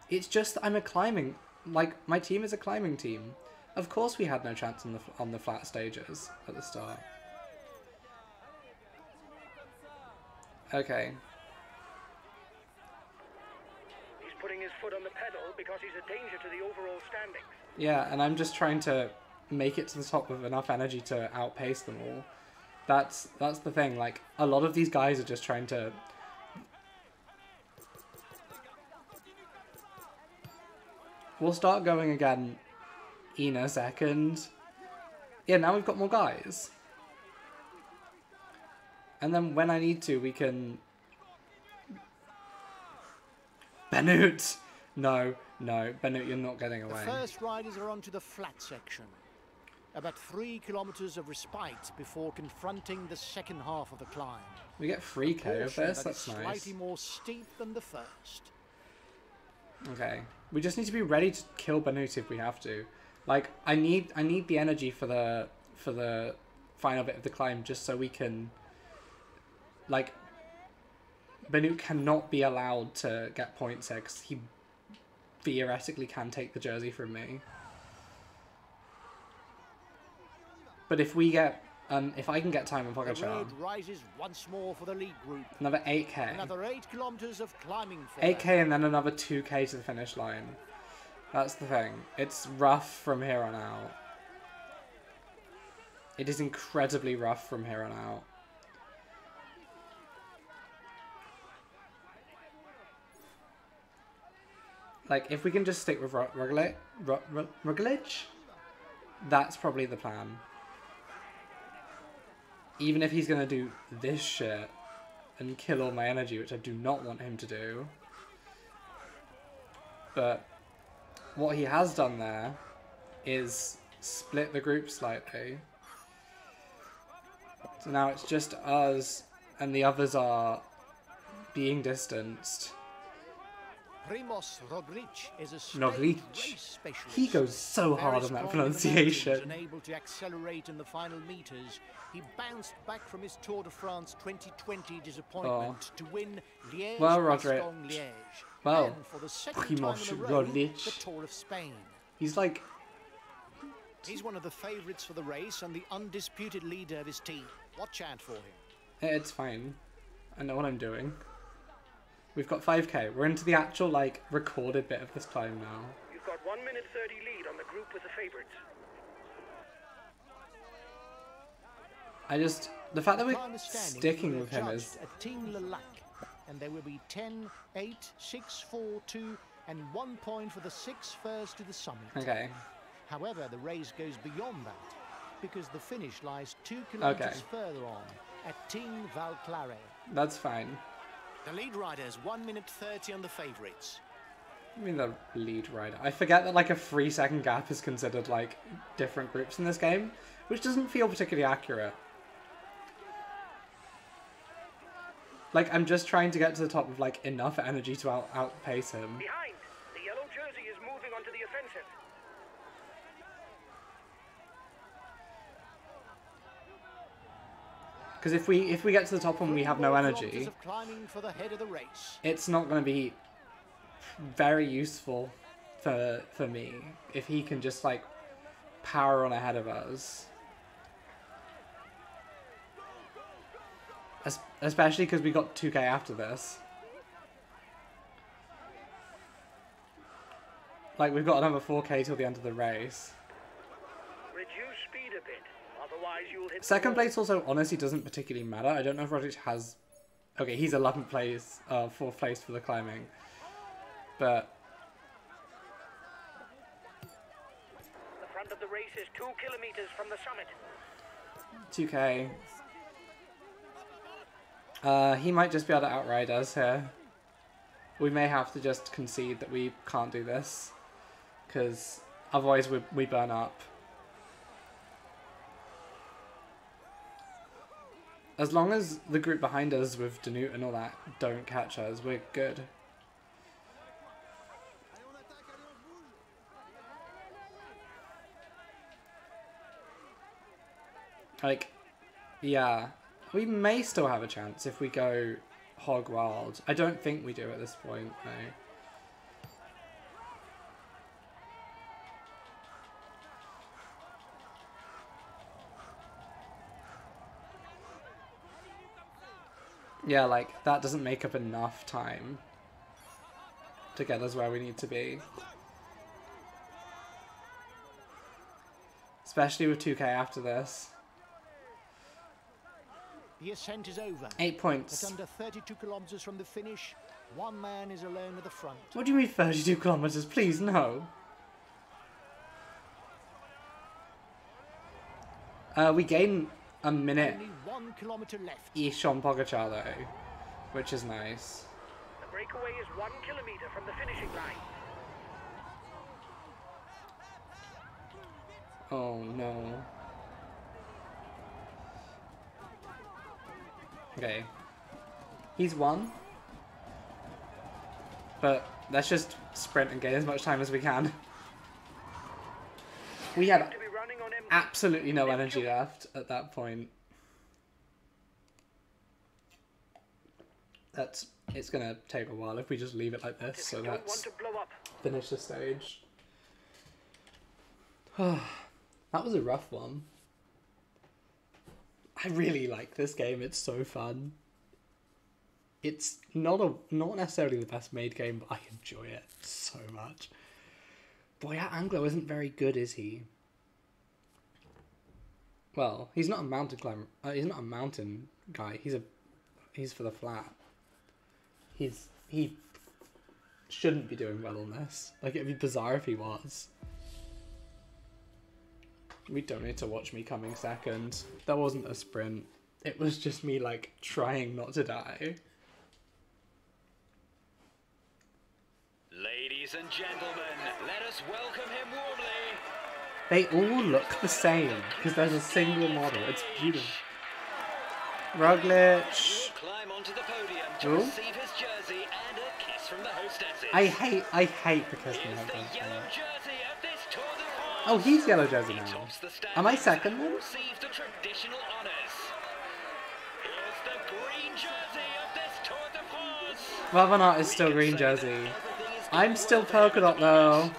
It's just that I'm a climbing... Like, my team is a climbing team. Of course we had no chance on the flat stages at the start. Okay. He's putting his foot on the pedal because he's a danger to the overall standings. Yeah, and I'm just trying to make it to the top with enough energy to outpace them all. That's the thing. Like, a lot of these guys are just trying to... We'll start going again in a second. Yeah, now we've got more guys. And then when I need to, we can... Benoot! No, Benoot, you're not getting away. The first riders are onto the flat section. About 3 kilometers of respite before confronting the second half of the climb. We get 3k of this, That that's is nice. slightly more steep than the first. Okay. We just need to be ready to kill Benoot if we have to. Like, I need the energy for the final bit of the climb just so we can... Like, Benoot cannot be allowed to get points here because he theoretically can take the jersey from me. But if we get... if I can get time on The Pogacar, road rises once more for the lead group. another 8k. Another 8 kilometers of climbing for 8k and then another 2k to the finish line. That's the thing. It's rough from here on out. It is incredibly rough from here on out. Like, if we can just stick with Roglic, that's probably the plan. Even if he's going to do this shit and kill all my energy, which I do not want him to do. But what he has done there is split the group slightly. So now it's just us and the others are being distanced. Primoz Roglic is a state Roglic. race specialist. He goes so Very hard on strong that in the mountains pronunciation. and able to accelerate in the final meters. He bounced back from his Tour de France 2020 disappointment to win Liège, Well, Roglic. Liège. Well, and for the second Primoz time in a row, Roglic. the Tour of Spain. He's like... He's one of the favourites for the race and the undisputed leader of his team. What chant for him? It's fine. I know what I'm doing. We've got 5k. We're into the actual, like, recorded bit of this climb now. You've got 1 minute 30 lead on the group with the favourites. The fact that we're Climb is standing sticking will with be him judged is... at Team Lelac, and there will be 10, 8, 6, 4, 2, and 1 point for the 6 first to the summit. Okay. However, the race goes beyond that, because the finish lies 2 kilometers further on at Team Valclare. That's fine. The lead riders 1 minute 30 on the favourites. I mean, the lead rider. I forget that, like, a 3-second gap is considered, like, different groups in this game, which doesn't feel particularly accurate. Like, I'm just trying to get to the top with, like, enough energy to outpace him. Behind, the yellow jersey is moving onto the offensive. Because if we get to the top and we have no energy, Of climbing for the head of the race. it's not going to be very useful for me if he can just, like, power on ahead of us. Especially because we got 2k after this. Like, we've got another 4K till the end of the race. Reduce speed a bit, otherwise you'll hit. Second place also honestly doesn't particularly matter. I don't know if Roglic has... Okay, he's 11th place, 4th place for the climbing. But... The front of the race is 2 kilometers from the summit. 2K. He might just be able to outride us here. We may have to just concede that we can't do this. Because otherwise we burn up. As long as the group behind us with Danute and all that don't catch us, we're good. Like, yeah. We may still have a chance if we go hog wild. I don't think we do at this point, though. Yeah, like, that doesn't make up enough time to get us where we need to be. Especially with 2K after this. The ascent is over. 8 points. At under 32 kilometers from the finish, one man is alone at the front. What do you mean 32 kilometers? Please, no. We gain a minute Only 1 kilometer left. each on Pogacar though, which is nice. The breakaway is 1 kilometer from the finishing line. Oh no. Okay. He's won. But let's just sprint and gain as much time as we can. We had To be running on empty. absolutely no energy left at that point. It's gonna take a while if we just leave it like this, so Don't want let's to blow up. finish the stage. That was a rough one. I really like this game, it's so fun. It's not necessarily the best made game, but I enjoy it so much. Boyat Anglo isn't very good, is he? Well, he's not a mountain climber. He's not a mountain guy. He's for the flat. He shouldn't be doing well on this. Like, it'd be bizarre if he was. We don't need to watch me coming second. That wasn't a sprint. It was just me, like, trying not to die. Ladies and gentlemen, let us welcome him warmly. They all look the same, because there's a single model. It's beautiful. Roglic. He'll climb onto the podium to Ooh. receive his jersey and a kiss from the hostesses. I hate the Kirsten Here's the Hogg yellow thing. jersey of this Tour de France. Oh, he's yellow jersey He now. tops the Am I standings second and then? receives the traditional honours. Here's the green jersey of this Tour de France. Vavanart is We still can green say that jersey. everything is I'm going still well for him polka at dot the though. moment.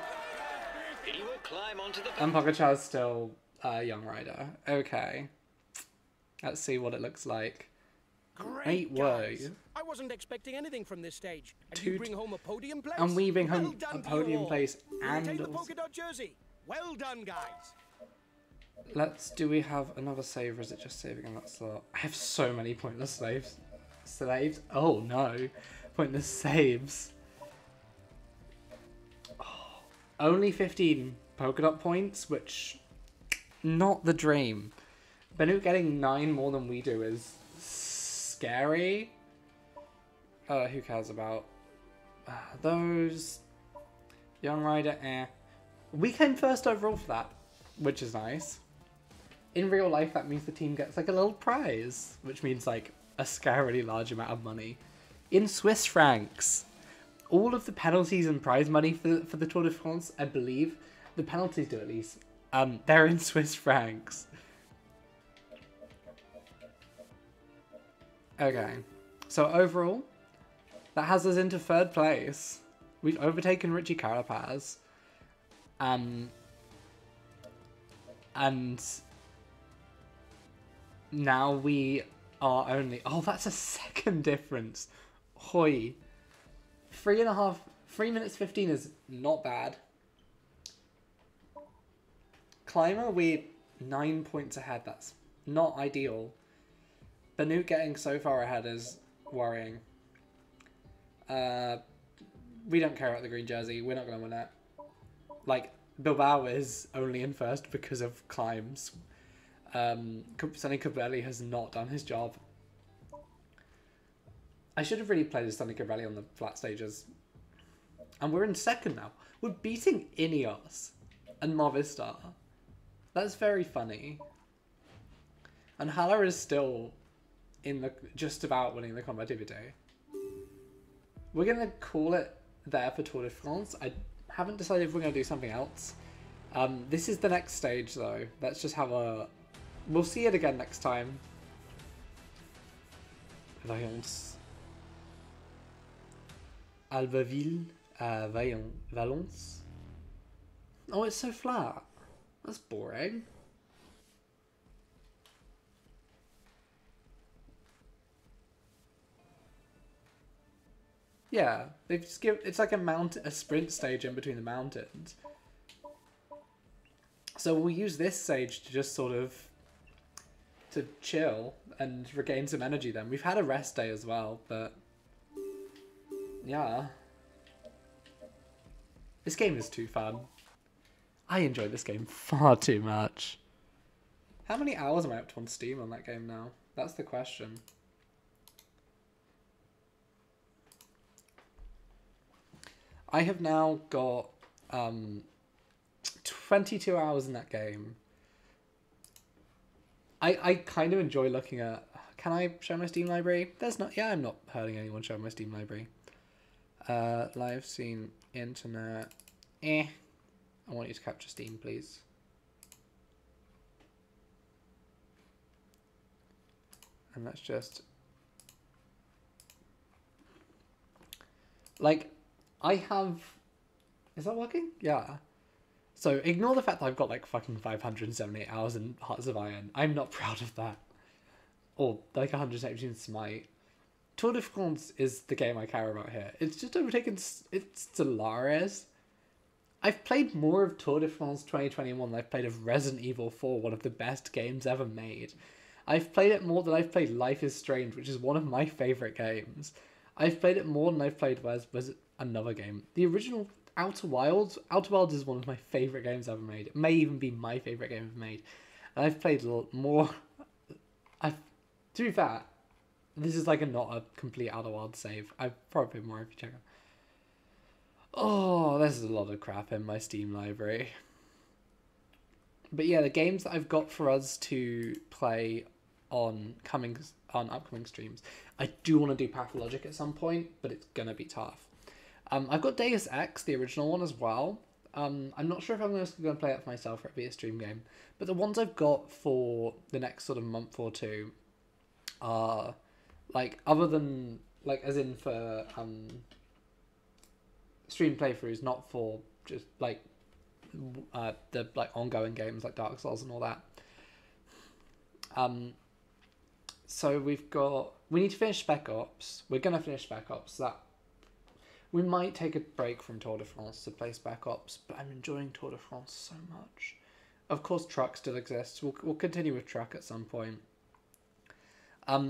He will climb onto the And Pogacar's still a young rider. Okay. Let's see what it looks like. Great, Great guys. I wasn't expecting anything from this stage. And Two- you bring home a podium place? And we bring Well home done a to you podium all. place You and retain the also- polka dot jersey. Well done, guys. Do we have another save or is it just saving in that slot? I have so many pointless saves. Saves? Oh no. Pointless saves. Oh, only 15 polka dot points, which not the dream. Benut getting 9 more than we do is scary. Who cares about those? Young rider, eh. We came first overall for that, which is nice. In real life, that means the team gets like a little prize, which means like a scarily large amount of money. In Swiss francs, all of the penalties and prize money for the Tour de France, I believe, the penalties do at least, they're in Swiss francs. Okay, so overall, that has us into 3rd place. We've overtaken Richie Carapaz. And now we are only... Oh, that's a second difference. Hoi. 3 minutes 15 is not bad. Climber, we're 9 points ahead. That's not ideal. Banuk getting so far ahead is worrying. We don't care about the green jersey. We're not going to win it. Like, Bilbao is only in first because of climbs. Sonny Cabelli has not done his job. I should have really played as Sonny Cabelli on the flat stages. And we're in second now. We're beating Ineos and Movistar. That's very funny. And Haller is still in the just about winning the Combativité. We're going to call it there for Tour de France. I haven't decided if we're going to do something else. This is the next stage, though. Let's just have a... We'll see it again next time. Valence. Albaville. Valence. Oh, it's so flat. That's boring. Yeah, they've just it's like a sprint stage in between the mountains. So we'll use this stage to just sort of to chill and regain some energy then. We've had a rest day as well, but yeah. This game is too fun. I enjoy this game far too much. How many hours am I up to on Steam on that game now? That's the question. I have now got 22 hours in that game. I kind of enjoy looking at... Can I show my Steam library? There's not... Yeah, I'm not hurting anyone showing my Steam library. Live scene, internet... I want you to capture Steam, please. And let's just... Like... I have... Is that working? Yeah. So, ignore the fact that I've got, like, fucking 578 hours in Hearts of Iron. I'm not proud of that. Or, like, 117 Smite. Tour de France is the game I care about here. It's just overtaken... It's Stellaris. I've played more of Tour de France 2021 than I've played of Resident Evil 4, one of the best games ever made. I've played it more than I've played Life is Strange, which is one of my favourite games. I've played it more than I've played... Was it another game? The original Outer Wilds. Outer Wilds is one of my favourite games ever made. It may even be my favourite game ever made. And I've played more... To be fair, this is like not a complete Outer Wilds save. I've probably played more if you check out. Oh, there's a lot of crap in my Steam library. But yeah, the games that I've got for us to play on upcoming streams. I do want to do Pathologic at some point, but it's going to be tough. I've got Deus Ex, the original one as well. I'm not sure if I'm going to play it for myself or it'll be a stream game. But the ones I've got for the next sort of month or two are, like, other than, like, as in for stream playthroughs, not for just, like, the, like, ongoing games like Dark Souls and all that. So we need to finish Spec Ops. We're going to finish Spec Ops. We might take a break from Tour de France to play Spec Ops, but I'm enjoying Tour de France so much. Of course, Truck still exists. We'll continue with Truck at some point.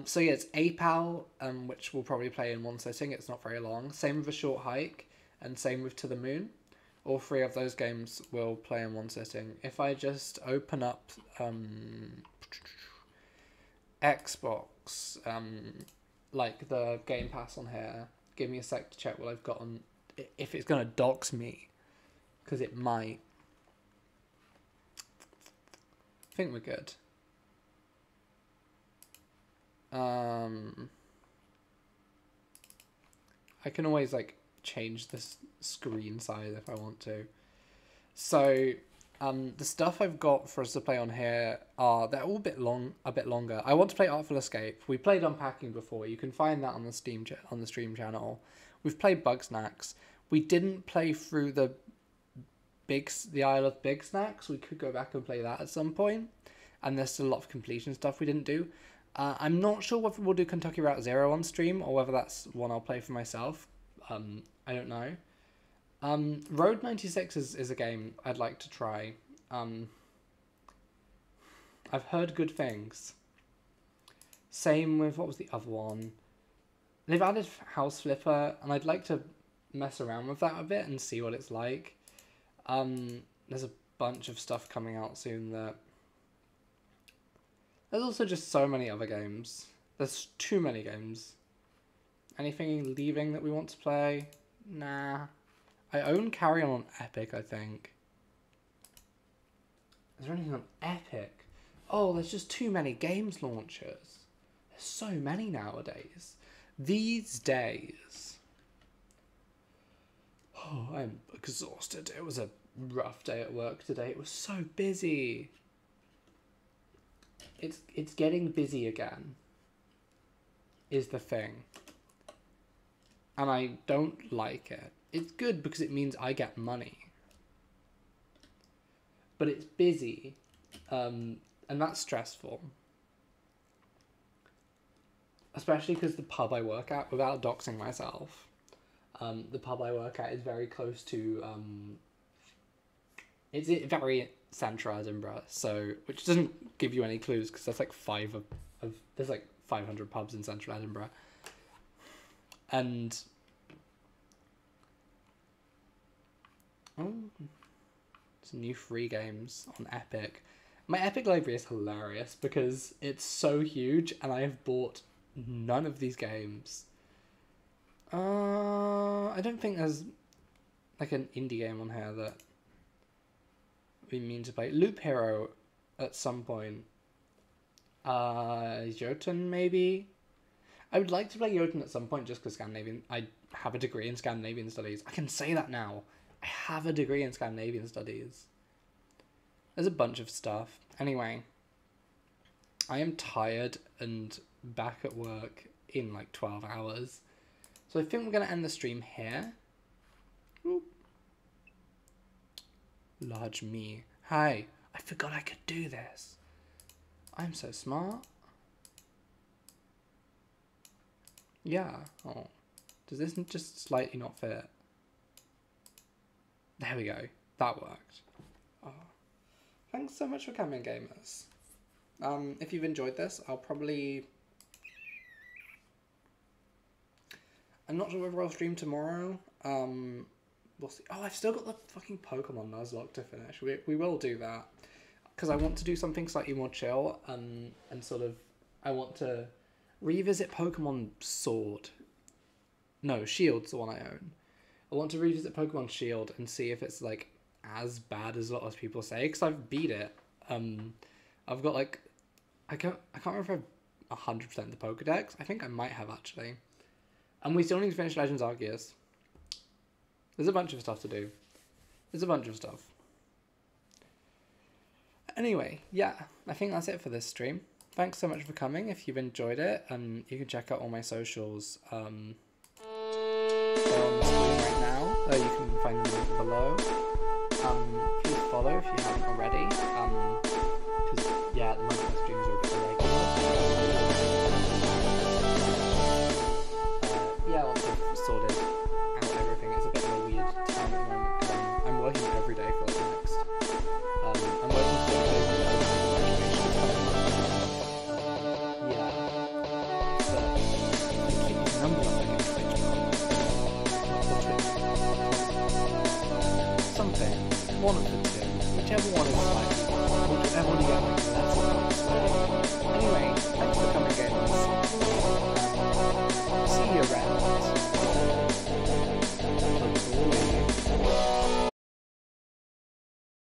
So yeah, it's APAL, which we'll probably play in one sitting. It's not very long. Same with A Short Hike, and same with To the Moon. All three of those games we'll play in one sitting. If I just open up Xbox, like the Game Pass on here, give me a sec to check what I've got on, if it's going to dox me, because it might. I think we're good. I can always, like, change this screen size if I want to. So, the stuff I've got for us to play on here they're all a bit longer. I want to play Artful Escape. We played Unpacking before. You can find that on the stream channel. We've played Bugsnax. We didn't play through the Isle of Big Snacks. We could go back and play that at some point. And there's still a lot of completion stuff we didn't do. I'm not sure whether we'll do Kentucky Route Zero on stream or whether that's one I'll play for myself. I don't know. Road 96 is a game I'd like to try. I've heard good things. Same with, what was the other one? They've added House Flipper, and I'd like to mess around with that a bit and see what it's like. There's a bunch of stuff coming out soon that... There's also just so many other games. There's too many games. Anything leaving that we want to play? Nah. I own Carry On Epic, I think. Is there anything on Epic? Oh, there's just too many games launchers. There's so many nowadays. These days. Oh, I'm exhausted. It was a rough day at work today. It was so busy. It's getting busy again. Is the thing. And I don't like it. It's good because it means I get money. But it's busy. And that's stressful. Especially because the pub I work at, without doxing myself, the pub I work at is very close to, it's very central Edinburgh, so, which doesn't give you any clues, because there's like there's like 500 pubs in central Edinburgh. And, some new free games on Epic. My Epic library is hilarious, because it's so huge, and I have bought none of these games. I don't think there's like an indie game on here that we mean to play. Loop Hero at some point. Jotun maybe? I would like to play Jotun at some point just because I have a degree in Scandinavian studies. I can say that now. I have a degree in Scandinavian studies. There's a bunch of stuff. Anyway, I am tired and back at work in like 12 hours. So I think we're going to end the stream here. Oop. Large me. Hi, I forgot I could do this. I'm so smart. Yeah. Oh, does this just slightly not fit? There we go. That worked. Oh. Thanks so much for coming, gamers. If you've enjoyed this, I'll probably... I'm not sure whether I'll stream tomorrow. We'll see. Oh, I've still got the fucking Pokemon Nuzlocke to finish. We will do that. Because I want to do something slightly more chill. And sort of... I want to revisit Pokemon Sword. No, Shield's the one I own. I want to revisit Pokemon Shield and see if it's, like, as bad as a lot of people say. Because I've beat it. I've got, like... I can't remember if I've 100% the Pokedex. I think I might have, actually. And we still need to finish Legends Arceus. There's a bunch of stuff to do. There's a bunch of stuff. Anyway, yeah, I think that's it for this stream. Thanks so much for coming. If you've enjoyed it, you can check out all my socials. They're on the screen right now. You can find them below. Please follow if you haven't already. Because, yeah, at the moment my streams are a bit irregular. Yeah, once I've sorted out everything, it's a bit of a weird time at the moment. I'm working every day for the next. I'm working for yeah. So, keep these numbers up against something. One of the two. Whichever one is like, whichever one you get like less. Anyway, thanks for coming, gamers.